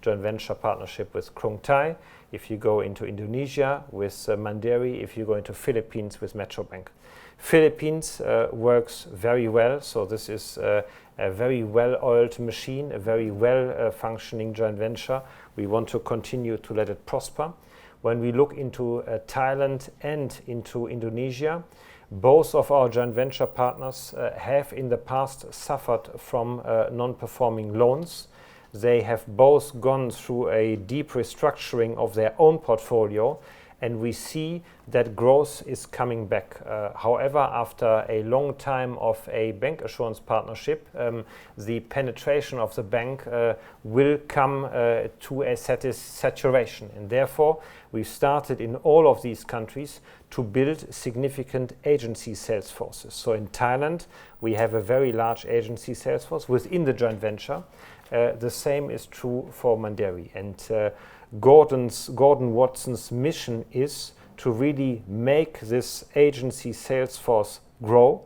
joint venture partnership with Krung Thai. If you go into Indonesia with Mandiri, if you go into Philippines with Metro Bank. Philippines works very well, so this is a very well-oiled machine, a very well-functioning joint venture. We want to continue to let it prosper. When we look into Thailand and into Indonesia, both of our joint venture partners have in the past suffered from non-performing loans. They have both gone through a deep restructuring of their own portfolio, and we see that growth is coming back. However, after a long time of a bank assurance partnership, the penetration of the bank will come to a saturation. And therefore, we've started in all of these countries to build significant agency sales forces. So in Thailand, we have a very large agency sales force within the joint venture. The same is true for Mandiri. And Gordon Watson's mission is to really make this agency sales force grow,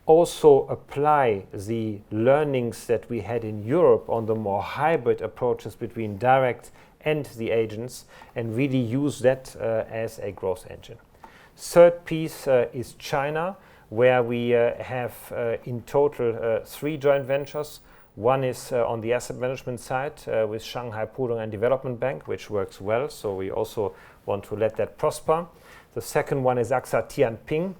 also apply the learnings that we had in Europe on the more hybrid approaches between direct and the agents, and really use that as a growth engine. Third piece is China, where we have in total 3 joint ventures. One is on the asset management side with Shanghai Pudong and Development Bank, which works well, so we also want to let that prosper. The second one is AXA Tianping,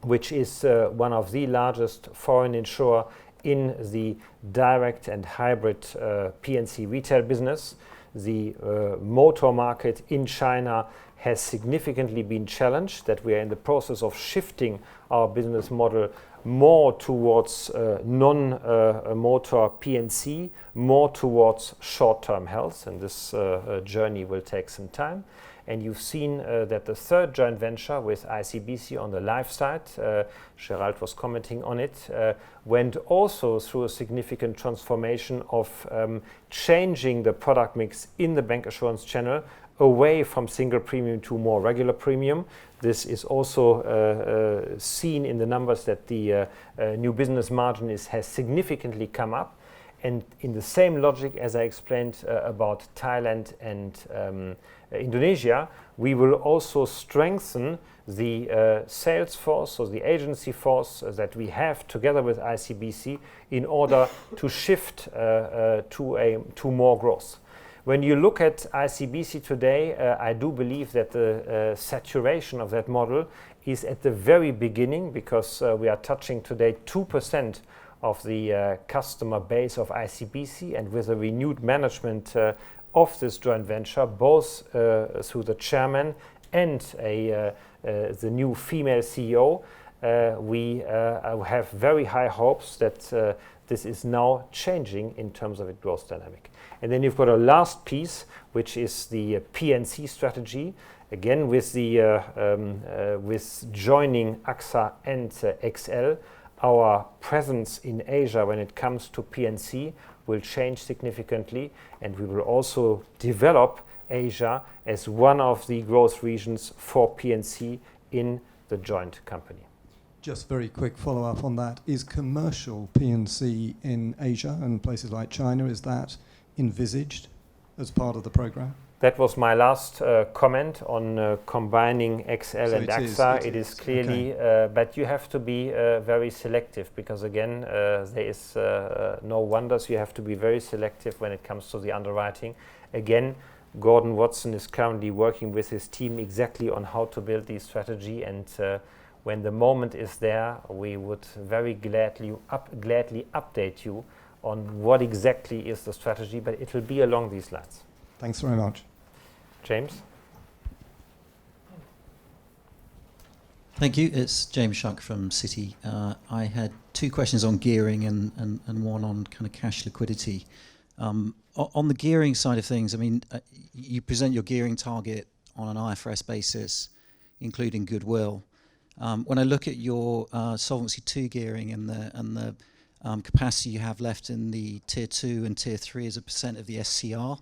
which is one of the largest foreign insurer in the direct and hybrid Pnc retail business. The motor market in China has significantly been challenged, that we are in the process of shifting our business model more towards non-motor Pnc, more towards short-term health, and this journey will take some time. And you've seen that the third joint venture with ICBC on the life side, Gerald was commenting on it, went also through a significant transformation of changing the product mix in the bank assurance channel away from single premium to more regular premium. This is also seen in the numbers that the new business margin has significantly come up. And in the same logic as I explained about Thailand and Indonesia, we will also strengthen the sales force or the agency force that we have together with ICBC in order to shift to more growth. When you look at ICBC today, I do believe that the saturation of that model is at the very beginning, because we are touching today 2% of the customer base of ICBC, and with a renewed management of this joint venture, both through the chairman and the new female CEO, we have very high hopes that this is now changing in terms of its growth dynamic. And then you've got a last piece, which is the Pnc strategy. Again, with the with joining AXA and XL, our presence in Asia when it comes to Pnc will change significantly, and we will also develop Asia as one of the growth regions for Pnc in the joint company. Just very quick follow-up on that. Is commercial Pnc in Asia and places like China, is that envisaged as part of the program? That was my last comment on combining XL and AXA. It is clearly, okay. But you have to be very selective, because again, there is no wonders. You have to be very selective when it comes to the underwriting. Again, Gordon Watson is currently working with his team exactly on how to build this strategy, and when the moment is there, we would very gladly update you on what exactly is the strategy, but it will be along these lines. Thanks very much. James? Thank you. It's James Shuck from Citi. I had two questions on gearing and one on kind of cash liquidity. On the gearing side of things, I mean, you present your gearing target on an IFRS basis, including goodwill. When I look at your Solvency II gearing and the capacity you have left in the Tier 2 and Tier 3 as a percent of the SCR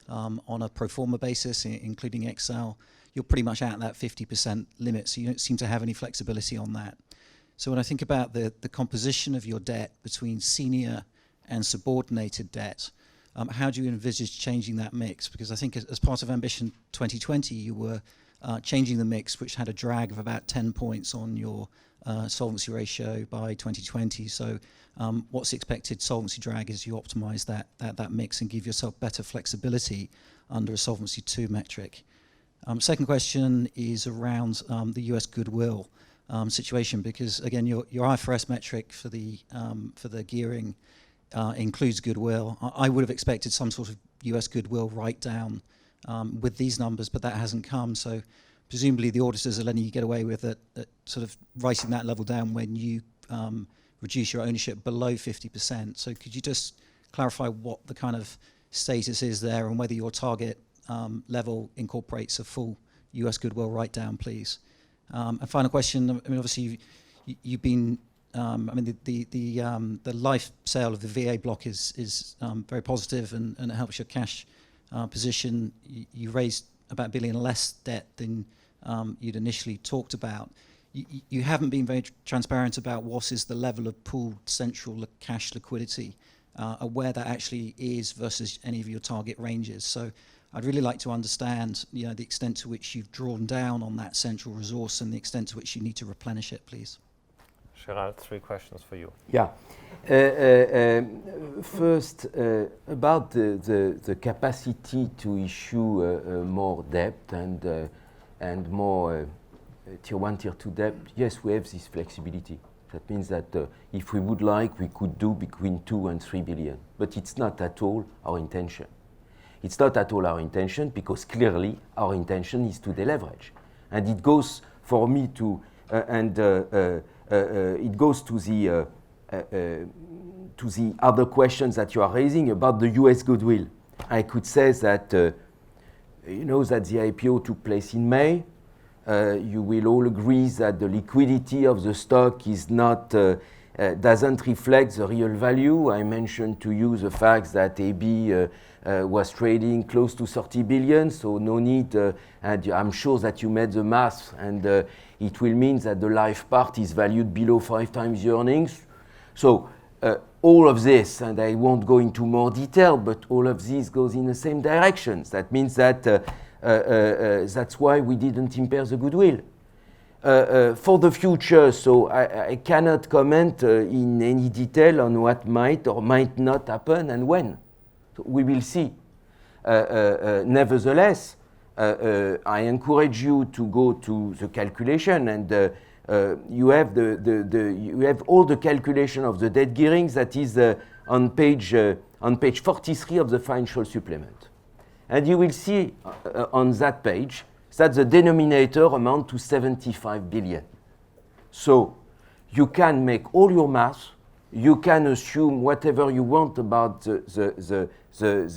on a pro forma basis, including Excel, you're pretty much at that 50% limit, so you don't seem to have any flexibility on that. So when I think about the composition of your debt between senior and subordinated debt, how do you envisage changing that mix? Because I think as part of Ambition 2020, you were changing the mix, which had a drag of about 10 points on your solvency ratio by 2020. So what's the expected solvency drag as you optimize that mix and give yourself better flexibility under a Solvency II metric? Second question is around the US goodwill situation, because again, your IFRS metric for the gearing includes goodwill. I would have expected some sort of US goodwill write down with these numbers, but that hasn't come. So presumably the auditors are letting you get away with it, sort of writing that level down when you reduce your ownership below 50%. So could you just clarify what the kind of status is there and whether your target level incorporates a full US goodwill write down, please? And final question, I mean, obviously you've been, I mean, the life sale of the VA block is very positive and it helps your cash position. You raised about $1 billion less debt than you'd initially talked about. You haven't been very transparent about what is the level of pooled central cash liquidity, where that actually is versus any of your target ranges. So I'd really like to understand, the extent to which you've drawn down on that central resource and the extent to which you need to replenish it, please. Gerald, 3 questions for you. Yeah. First, about the capacity to issue more debt and more Tier 1, Tier 2 debt, yes, we have this flexibility. That means that if we would like, we could do between 2 and 3 billion. But it's not at all our intention. It's not at all our intention because clearly our intention is to deleverage. And it goes for me to, it goes to the other questions that you are raising about the US goodwill. I could say that, that the IPO took place in May. You will all agree that the liquidity of the stock is not, doesn't reflect the real value. I mentioned to you the fact that AB was trading close to 30 billion, so no need, and I'm sure that you made the math, and it will mean that the life part is valued below 5 times the earnings. So all of this, and I won't go into more detail, but all of this goes in the same direction. That means that that's why we didn't impair the goodwill. For the future, so I cannot comment in any detail on what might or might not happen and when. So we will see. Nevertheless, I encourage you to go to the calculation, and you have you have all the calculation of the debt gearing that is on page 43 of the financial supplement, and you will see on that page that the denominator amount to 75 billion. So you can make all your math, you can assume whatever you want about the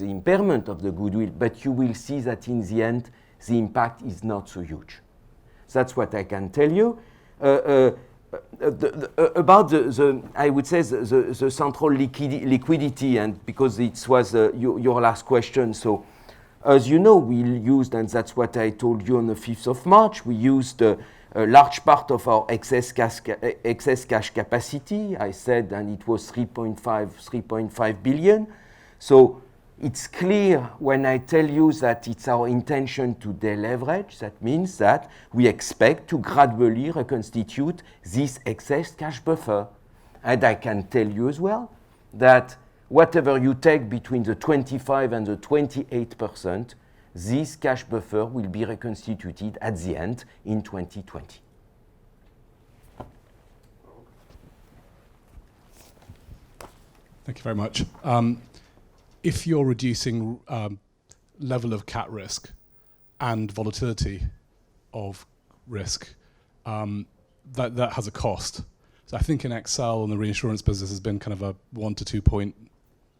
impairment of the goodwill, but you will see that in the end, the impact is not so huge. That's what I can tell you. About I would say the central liquidity, and because it was your last question, so as you know, we used, and that's what I told you on the 5th of March, we used a large part of our excess cash capacity, I said, and it was 3.5 billion. So it's clear when I tell you that it's our intention to deleverage, that means that we expect to gradually reconstitute this excess cash buffer. And I can tell you as well that whatever you take between the 25 and the 28%, this cash buffer will be reconstituted at the end in 2020. Thank you very much. If you're reducing level of cat risk and volatility of risk, that has a cost. So I think in Excel and the reinsurance business has been kind of a 1 to 2 point,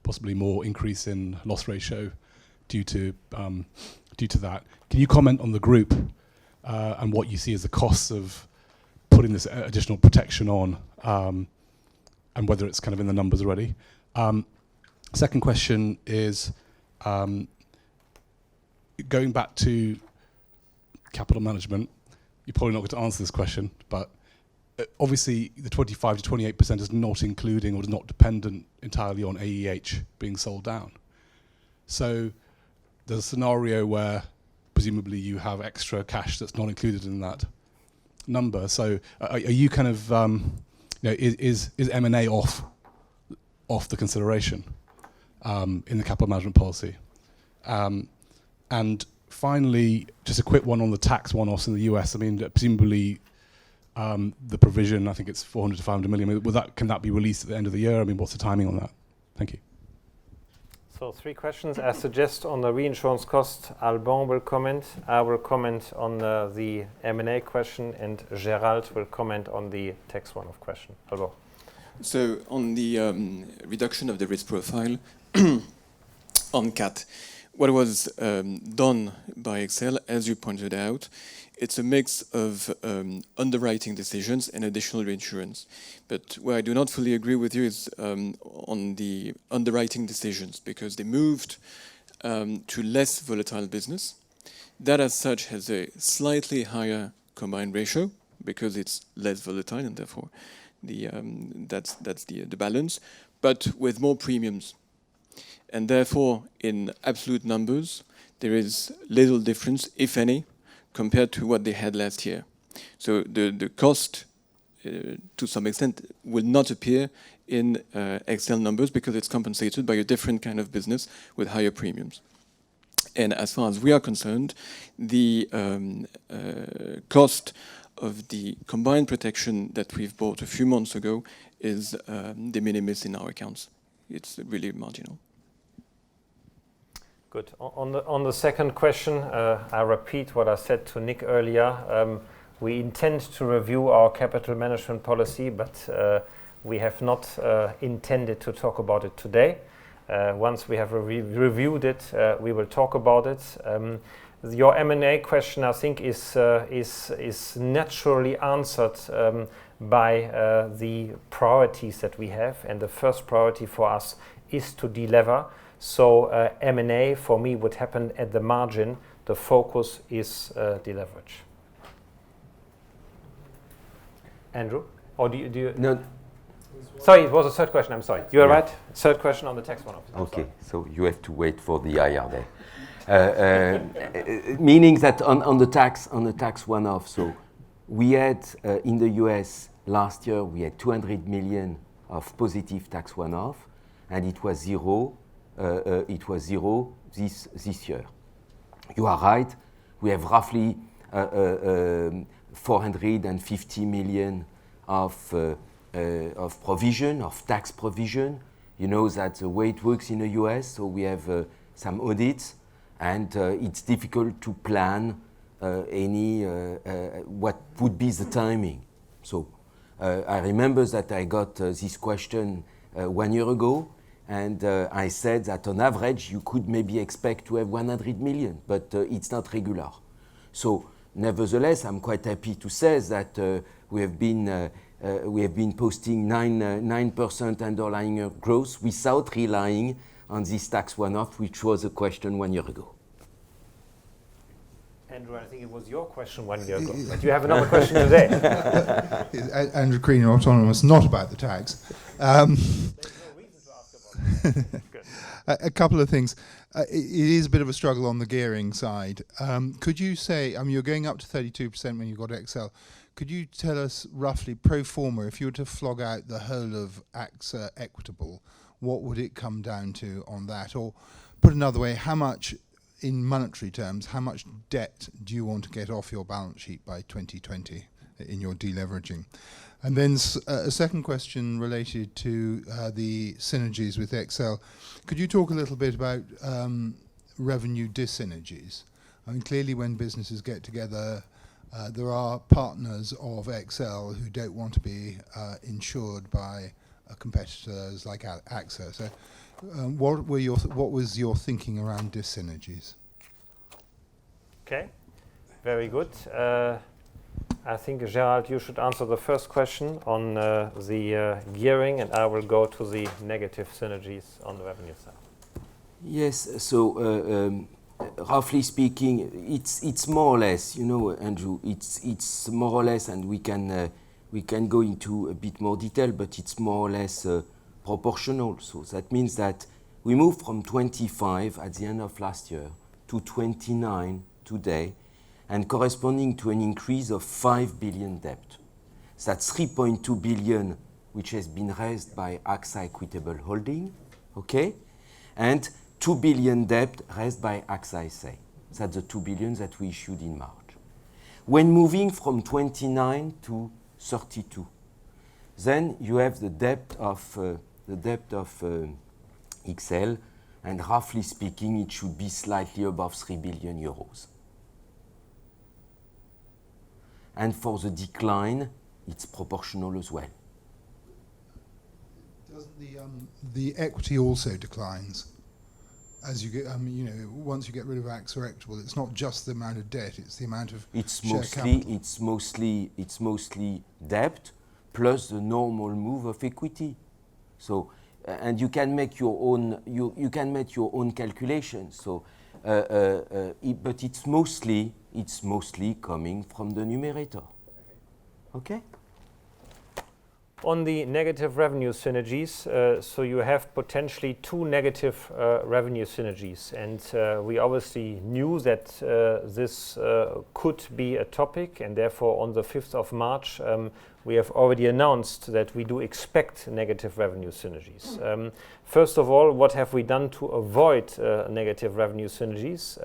possibly more increase in loss ratio due to that. Can you comment on the group and what you see as the costs of putting this additional protection on, and whether it's kind of in the numbers already? Second question is going back to capital management. You're probably not going to answer this question, but obviously the 25 to 28% is not including or is not dependent entirely on AEH being sold down. So there's a scenario where presumably you have extra cash that's not included in that number. So are you kind of, is M&A off the consideration in the capital management policy? And finally, just a quick one on the tax one-offs in the US. I mean, presumably the provision, I think it's 400 to 500 million. Can that be released at the end of the year? I mean, what's the timing on that? Thank you. So 3 questions. I suggest on the reinsurance cost, Alban will comment. I will comment on the M&A question, and Gérald will comment on the tax one-off question. Alban. So on the reduction of the risk profile on CAT, what was done by Excel, as you pointed out, it's a mix of underwriting decisions and additional reinsurance. But where I do not fully agree with you is on the underwriting decisions, because they moved to less volatile business. That as such has a slightly higher combined ratio because it's less volatile, and therefore that's the balance, but with more premiums. And therefore, in absolute numbers, there is little difference, if any, compared to what they had last year. So the cost, to some extent, will not appear in Excel numbers because it's compensated by a different kind of business with higher premiums. And as far as we are concerned, the cost of the combined protection that we've bought a few months ago is de minimis in our accounts. It's really marginal. Good. On the second question, I repeat what I said to Nick earlier. We intend to review our capital management policy, but we have not intended to talk about it today. Once we have reviewed it, we will talk about it. Your M&A question, I think, is naturally answered by the priorities that we have, and the first priority for us is to delever. So M&A for me would happen at the margin. The focus is deleverage. Andrew, or do you? No. Sorry, it was a third question. I'm sorry. You are right. Third question on the tax one-off. Okay, so you have to wait for the IR day. Meaning that on the tax one-off. So we had in the US last year we had 200 million of positive tax one-off, and it was zero. This year. You are right. We have roughly 450 million of provision, of tax provision. You know that's the way it works in the US. So we have some audits, and it's difficult to plan what would be the timing. So I remember that I got this question 1 year ago. And I said that on average, you could maybe expect to have 100 million, but it's not regular. So nevertheless, I'm quite happy to say that we have been posting 9% underlying growth without relying on this tax one-off, which was a question 1 year ago. Andrew, I think it was your question 1 year ago, but you have another question today. Andrew Green, Autonomous, not about the tax. A couple of things. It is a bit of a struggle on the gearing side. Could you say, I mean, you're going up to 32% when you got Excel. Could you tell us roughly pro forma, if you were to flog out the whole of AXA Equitable, what would it come down to on that? Or put another way, how much, in monetary terms, how much debt do you want to get off your balance sheet by 2020? in your deleveraging? And then a second question related to the synergies with Excel. Could you talk a little bit about revenue dis-synergies? I mean, clearly when businesses get together, there are partners of Excel who don't want to be insured by competitors like AXA. So what was your thinking around dis-synergies? Okay, very good. I think, Gerald, you should answer the first question on the gearing, and I will go to the negative synergies on the revenue side. Yes, so roughly speaking, it's more or less, you know, Andrew, it's more or less, and we can go into a bit more detail, but it's more or less proportional. So that means that we moved from 25 at the end of last year to 29 today, and corresponding to an increase of 5 billion debt. So that's 3.2 billion, which has been raised by AXA Equitable Holding, okay? And 2 billion debt raised by AXA SA. That's the 2 billion that we issued in March. When moving from 29 to 32, then you have the debt of XL, and roughly speaking, it should be slightly above 3 billion euros. And for the decline, it's proportional as well. Doesn't the equity also declines as you get? You know, once you get rid of AXA Equitable, it's not just the amount of debt; it's the amount of share capital. It's mostly debt plus the normal move of equity. So, and you can make your own. You can make your own calculations. So, but it's mostly coming from the numerator. Okay? On the negative revenue synergies, so you have potentially two negative revenue synergies, and we obviously knew that this could be a topic, and therefore on the 5th of March we have already announced that we do expect negative revenue synergies. First of all, what have we done to avoid negative revenue synergies?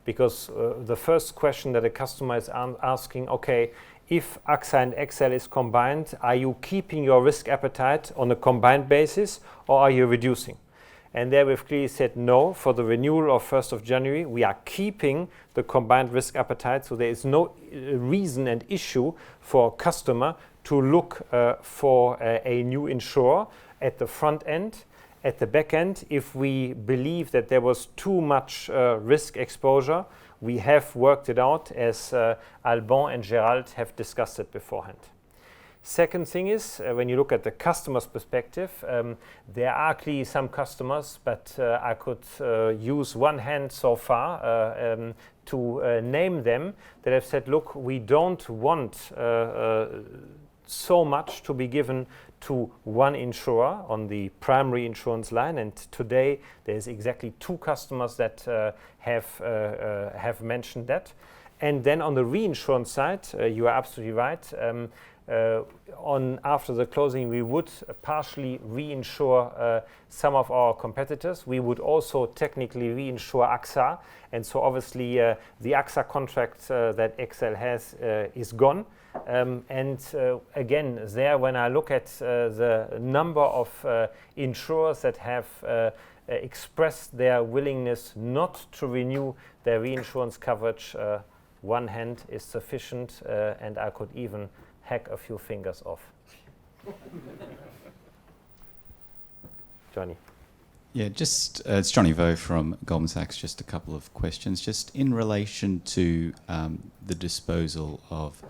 Because the first question that a customer is asking, okay, if AXA and XL is combined, are you keeping your risk appetite on a combined basis, or are you reducing? And there we've clearly said no. For the renewal of 1st of January, we are keeping the combined risk appetite, so there is no reason and issue for a customer to look for a new insurer at the front end. At the back end, if we believe that there was too much risk exposure, we have worked it out, as Alban and Gerald have discussed it beforehand. Second thing is, when you look at the customer's perspective, there are clearly some customers, but I could use one hand so far to name them, that have said, look, we don't want so much to be given to one insurer on the primary insurance line, and today there's exactly two customers that have mentioned that. And then on the reinsurance side, you are absolutely right. After the closing, we would partially reinsure some of our competitors. We would also technically reinsure AXA, and so obviously the AXA contract that XL has is gone. Again, there, when I look at the number of insurers that have expressed their willingness not to renew their reinsurance coverage, one hand is sufficient, and I could even hack a few fingers off. Johnny. Yeah, just it's Johnny Vo from Goldman Sachs. Just a couple of questions. Just in relation to the disposal of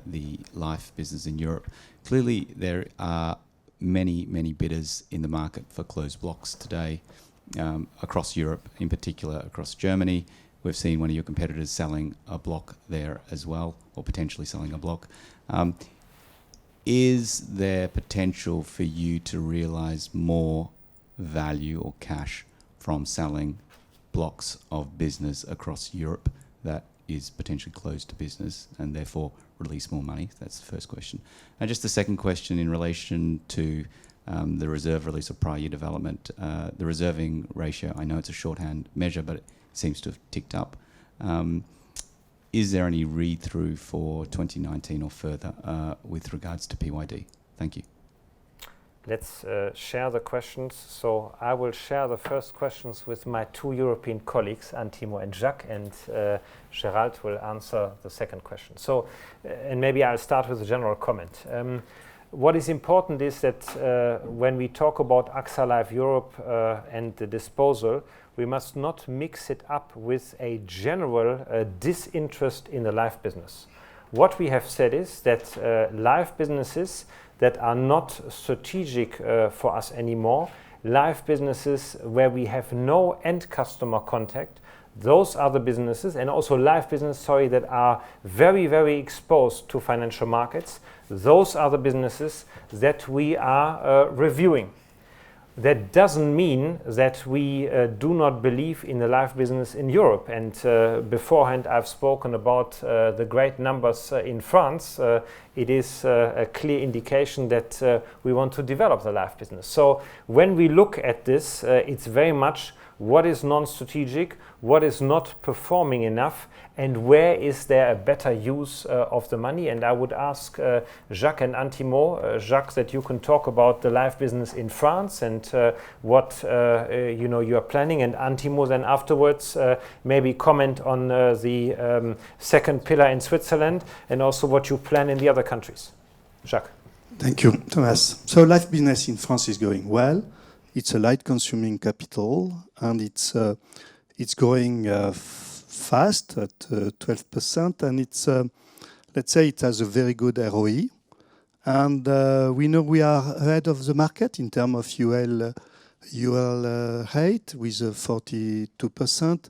the life business in Europe. Clearly, there are many bidders in the market for closed blocks today across Europe, in particular across Germany. We've seen one of your competitors selling a block there as well, or potentially selling a block. Is there potential for you to realise more value or cash from selling blocks of business across Europe that is potentially closed to business, and therefore release more money? That's the first question. And just the second question in relation to the reserve release of prior year development. The reserving ratio, I know it's a shorthand measure, but it seems to have ticked up. is there any read-through for 2019 or further with regards to PYD? Thank you. Let's share the questions. So I will share the first questions with my two European colleagues, Antimo and Jacques, and Gerald will answer the second question. So, and maybe I'll start with a general comment. What is important is that when we talk about AXA Life Europe and the disposal, we must not mix it up with a general disinterest in the life business. What we have said is that life businesses that are not strategic for us anymore, life businesses where we have no end customer contact, those are the businesses, and also life business, that are very, very exposed to financial markets. Those are the businesses that we are reviewing. That doesn't mean that we do not believe in the life business in Europe. And beforehand, I've spoken about the great numbers in France. It is a clear indication that we want to develop the life business. So when we look at this, it's very much what is non-strategic, what is not performing enough, and where is there a better use of the money. And I would ask Jacques and Antimo, Jacques, that you can talk about the life business in France and what you are planning, and Antimo then afterwards maybe comment on the second pillar in Switzerland and also what you plan in the other countries. Jacques. Thank you, Thomas. So life business in France is going well. It's a light consuming capital, and it's growing fast at 12%, and it's let's say it has a very good ROE, and we know we are ahead of the market in terms of UL rate with 42%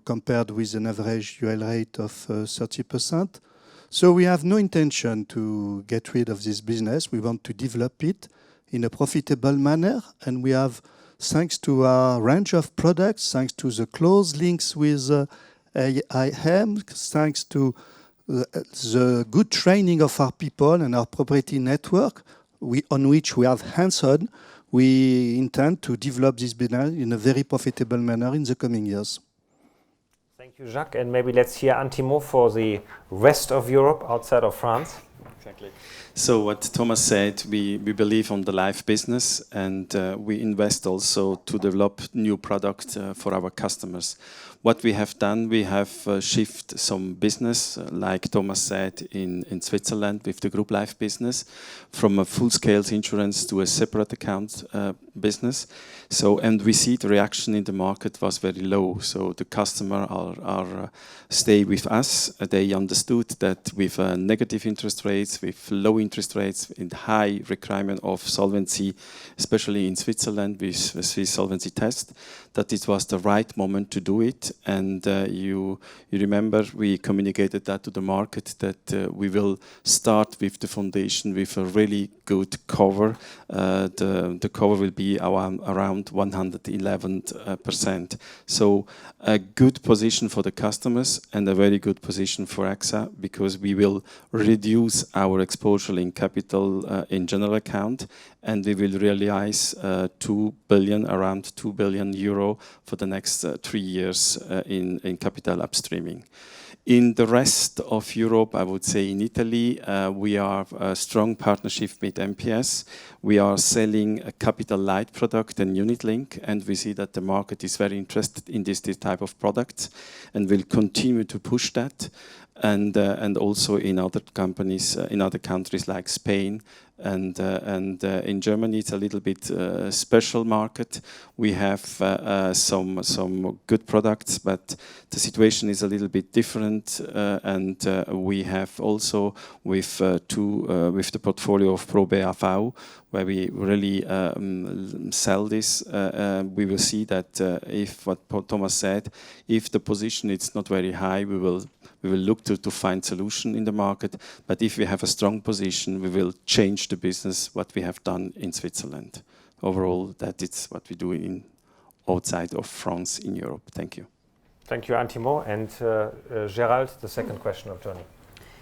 compared with an average UL rate of 30%. So we have no intention to get rid of this business. We want to develop it in a profitable manner, and we have, thanks to our range of products, thanks to the close links with AIM, thanks to the good training of our people and our proprietary network, on which we have hands-on, we intend to develop this business in a very profitable manner in the coming years. Thank you, Jacques. And maybe let's hear Antimo for the rest of Europe outside of France. Exactly. So what Thomas said, we believe on the life business, and we invest also to develop new products for our customers. What we have done, we have shifted some business, like Thomas said, in Switzerland with the group life business, from a full-scale insurance to a separate account business. So, and we see the reaction in the market was very low. So the customer are stay with us. They understood that with negative interest rates, with low interest rates, and high requirement of solvency, especially in Switzerland with Swiss solvency test, that it was the right moment to do it. And you remember we communicated that to the market that we will start with the foundation with a really good cover. The cover will be around 111%. So a good position for the customers and a very good position for AXA, because we will reduce our exposure in capital in general account, and we will realize around 2 billion euro for the next 3 years in capital upstreaming. In the rest of Europe, I would say in Italy, we are a strong partnership with MPS. We are selling a capital light product and unit link, and we see that the market is very interested in this type of products, and will continue to push that. And also in other companies, in other countries like Spain, and in Germany, it's a little bit special market. We have some good products, but the situation is a little bit different. And we have also with the portfolio of Pro BAV, where we really sell this. We will see that if what Thomas said, if the position is not very high, we will look to find solution in the market. But if we have a strong position, we will change the business, what we have done in Switzerland. Overall, that is what we do in outside of France in Europe. Thank you. Thank you, Antimo. And Gerald, the second question of Johnny.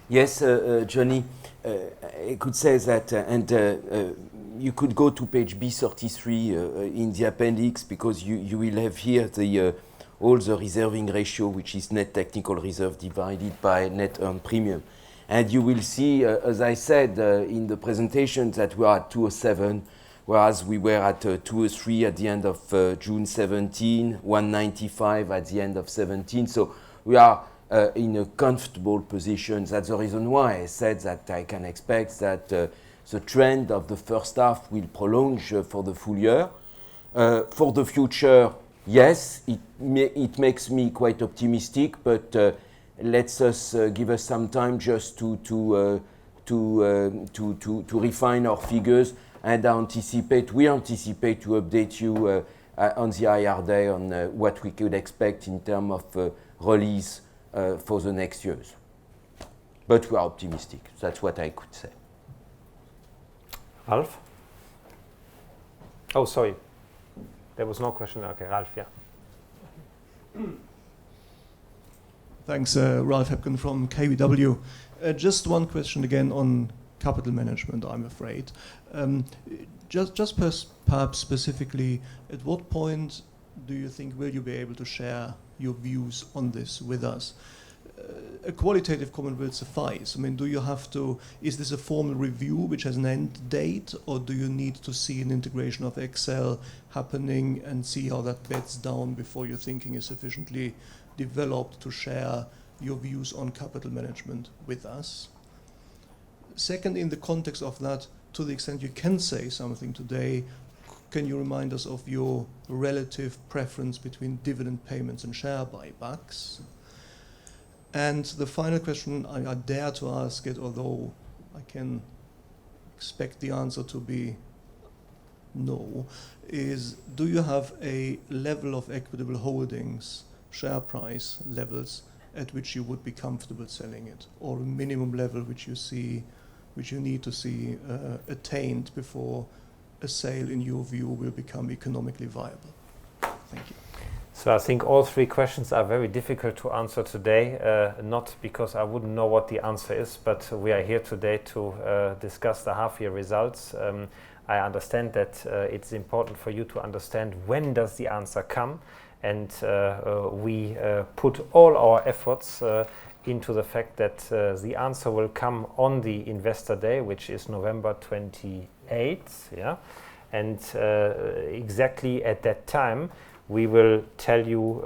Yes, Johnny, I could say that, you could go to page B33 in the appendix, because you will have here the all the reserving ratio, which is net technical reserve divided by net earned premium. And you will see, as I said in the presentation, that we are at 207, whereas we were at 203 at the end of June 17, 195 at the end of 17. So we are in a comfortable position. That's the reason why I said that I can expect that the trend of the first half will prolong for the full year. For the future, yes, it makes me quite optimistic, but give us some time just to refine our figures and we anticipate to update you on the IR day on what we could expect in terms of release for the next years. But we are optimistic. That's what I could say. Ralph? Oh, sorry. There was no question. Okay, Ralph, yeah. Thanks, Ralph Hepken from KBW. Just one question again on capital management, I'm afraid. Perhaps specifically, at what point do you think will you be able to share your views on this with us? A qualitative comment will suffice. I mean, is this a formal review which has an end date, or do you need to see an integration of Excel happening and see how that beds down before your thinking is sufficiently developed to share your views on capital management with us? Second, in the context of that, to the extent you can say something today, can you remind us of your relative preference between dividend payments and share buybacks? And the final question, I dare to ask it, although I can expect the answer to be no, is do you have a level of Equitable Holdings share price levels at which you would be comfortable selling it, or a minimum level which you need to see attained before a sale, in your view, will become economically viable? Thank you. So I think all three questions are very difficult to answer today, not because I wouldn't know what the answer is, but we are here today to discuss the half-year results. I understand that it's important for you to understand when does the answer come, and we put all our efforts into the fact that the answer will come on the Investor Day, which is November 28th, yeah? And exactly at that time, we will tell you,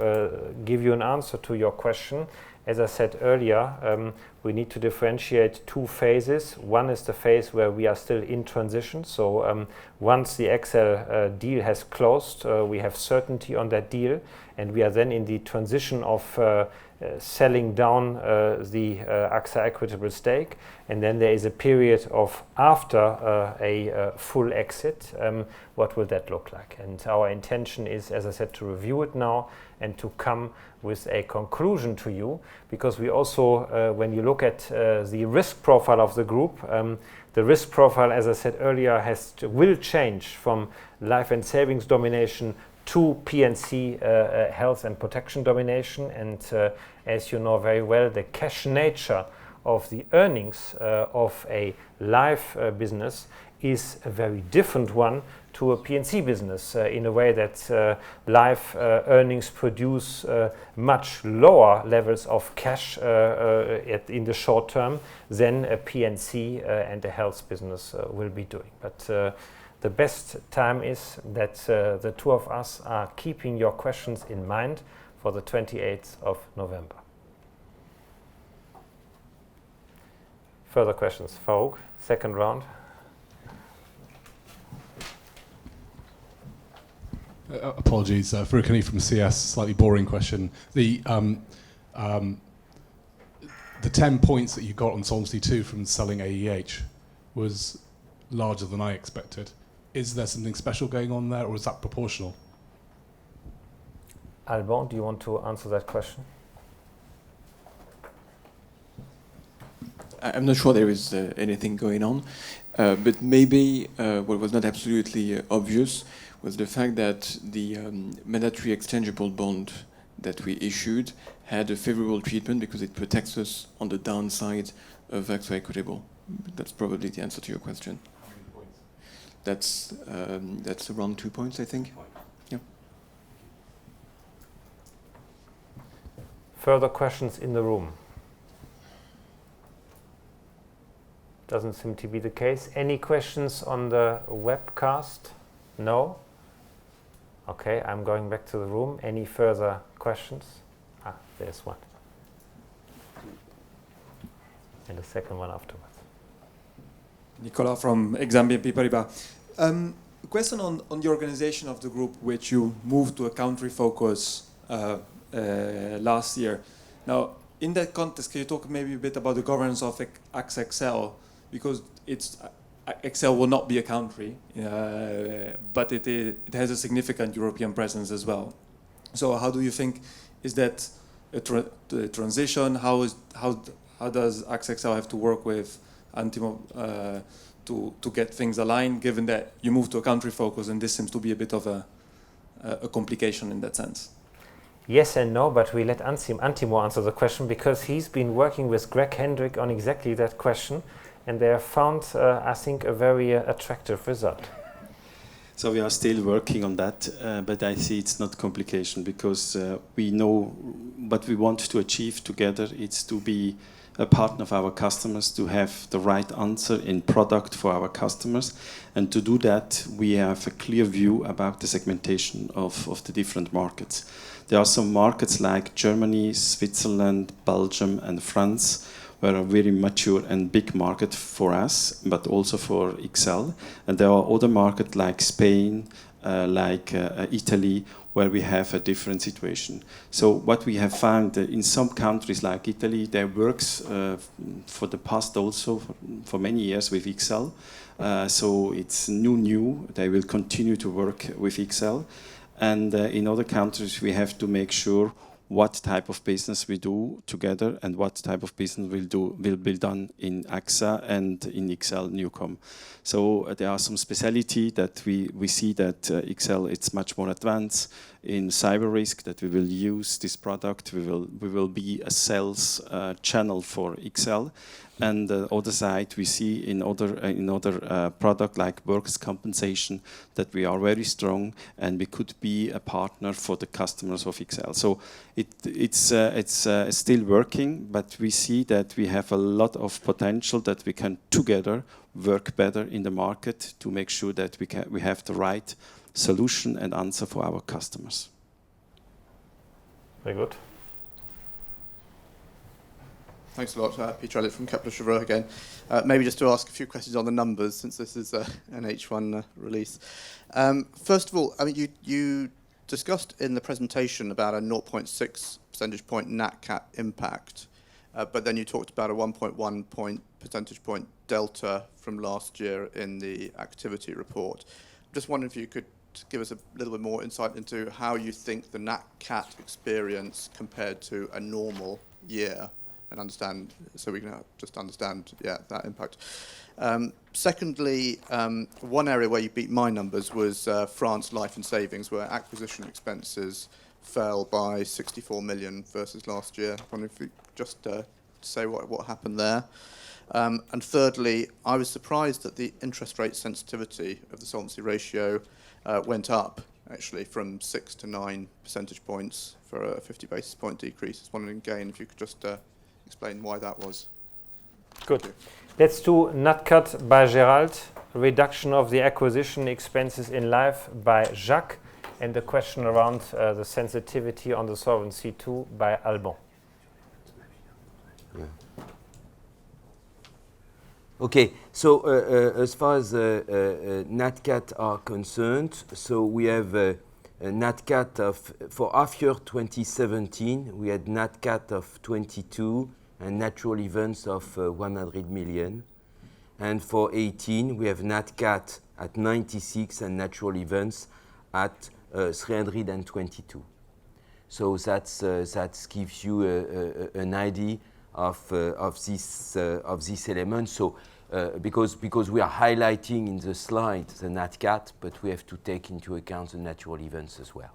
give you an answer to your question. As I said earlier, we need to differentiate two phases. One is the phase where we are still in transition. So once the Excel deal has closed, we have certainty on that deal, and we are then in the transition of selling down the AXA Equitable stake, and then there is a period of after a full exit. What will that look like? And our intention is, as I said, to review it now and to come with a conclusion to you, because we also, when you look at the risk profile of the group, the risk profile, as I said earlier, will change from life and savings domination to Pnc health and protection domination. And as you know very well, the cash nature of the earnings of a life business is a very different one to a Pnc business, in a way that life earnings produce much lower levels of cash in the short term than a Pnc and a health business will be doing. But the best time is that the two of us are keeping your questions in mind for the 28th of November. Further questions? Farouk, second round. Apologies, Farouk Hanif from CS. Slightly boring question. The 10 points that you got on Solvency II from selling AEH was larger than I expected. Is there something special going on there, or is that proportional? Alban, do you want to answer that question? I'm not sure there is anything going on, but maybe what was not absolutely obvious was the fact that the mandatory exchangeable bond that we issued had a favorable treatment because it protects us on the downside of AXA Equitable. That's probably the answer to your question. How many points? That's around 2 points, I think. Yeah. Further questions in the room? Doesn't seem to be the case. Any questions on the webcast? No? Okay, I'm going back to the room. Any further questions? There's one. And the second one afterwards. Nicolas from Exane BNP Paribas. Question on the organization of the group, which you moved to a country focus last year. Now, in that context, can you talk maybe a bit about the governance of AXA XL? Because XL will not be a country, but it has a significant European presence as well. So how do you think, is that a transition? How does AXA XL have to work with Antimo to get things aligned, given that you move to a country focus and this seems to be a bit of a complication in that sense? Yes and no, but we let Antimo answer the question because he's been working with Greg Hendrick on exactly that question, and they have found, I think, a very attractive result. So we are still working on that, but I see it's not complication because we know what we want to achieve together. It's to be a partner of our customers, to have the right answer in product for our customers. And to do that, we have a clear view about the segmentation of the different markets. There are some markets like Germany, Switzerland, Belgium, and France, where are very mature and big market for us, but also for XL. And there are other markets like Spain, like Italy, where we have a different situation. So what we have found in some countries like Italy, there works for the past also for many years with XL. So it's new. They will continue to work with XL. And in other countries, we have to make sure what type of business we do together and what type of business will be done in AXA and in XL Newcom. So there are some speciality that we see that XL it's much more advanced in cyber risk, that we will use this product. We will be a sales channel for XL. And the other side, we see in other product like workers' compensation that we are very strong and we could be a partner for the customers of XL. So it's still working, but we see that we have a lot of potential that we can together work better in the market to make sure that we have the right solution and answer for our customers. Very good. Thanks a lot, Peter Elliott from Kepler Cheuvreux again. Maybe just to ask a few questions on the numbers, since this is an H1 release. First of all, I mean, you discussed in the presentation about a 0.6 percentage point Nat Cat impact, but then you talked about a 1.1 percentage point delta from last year in the activity report. I'm just wondering if you could give us a little bit more insight into how you think the Nat Cat experience compared to a normal year, and understand, so we can just understand, that impact. Secondly, one area where you beat my numbers was France Life and Savings, where acquisition expenses fell by 64 million versus last year. I wonder if you just say what happened there. And thirdly, I was surprised that the interest rate sensitivity of the solvency ratio went up, actually, from 6 to 9 percentage points for a 50 basis point decrease. I was wondering again if you could just explain why that was. Good. Let's do Nat Cat by Gérald, reduction of the acquisition expenses in life by Jacques, and the question around the sensitivity on the Solvency II by Alban. Yeah. Okay, so as far as Nat Cat are concerned, so we have a Nat Cat for half year 2017, we had Nat Cat of 22 and natural events of 100 million. And for 18, we have Nat Cat at 96 and natural events at 322. So that gives you an idea of this element. So because we are highlighting in the slide the Nat Cat, but we have to take into account the natural events as well.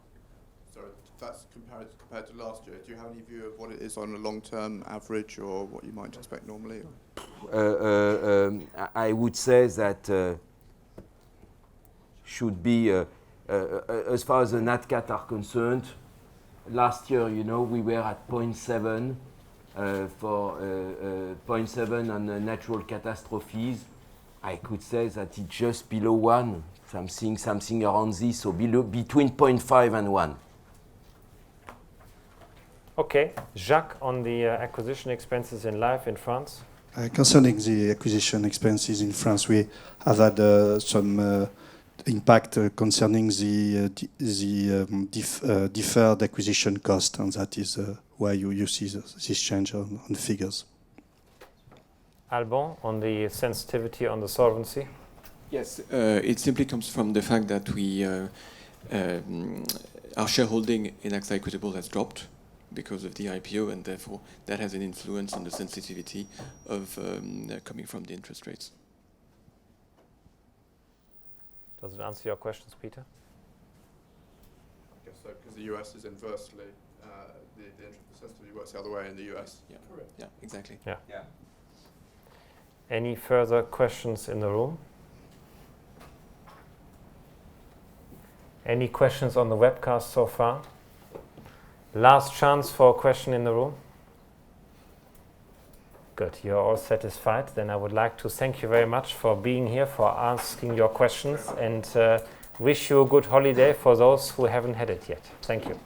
Sorry, that's compared to last year. Do you have any view of what it is on a long-term average, or what you might expect normally? I would say that should be, as far as the Nat Cat are concerned, last year, you know, we were at 0.7 for 0.7 on natural catastrophes. I could say that it's just below 1, something around this, so between 0.5 and 1. Okay, Jacques, on the acquisition expenses in life in France. Concerning the acquisition expenses in France, we have had some impact concerning the deferred acquisition cost, and that is why you see this change on the figures. Alban, on the sensitivity on the solvency. Yes, it simply comes from the fact that our shareholding in AXA Equitable has dropped because of the IPO, and therefore that has an influence on the sensitivity of coming from the interest rates. Does it answer your questions, Peter? I guess so, because the US is inversely, the sensitivity works the other way in the US. Yeah, correct. Yeah, exactly. Yeah. Any further questions in the room? Any questions on the webcast so far? Last chance for a question in the room. Good, you're all satisfied. Then I would like to thank you very much for being here, for asking your questions, and wish you a good holiday for those who haven't had it yet. Thank you.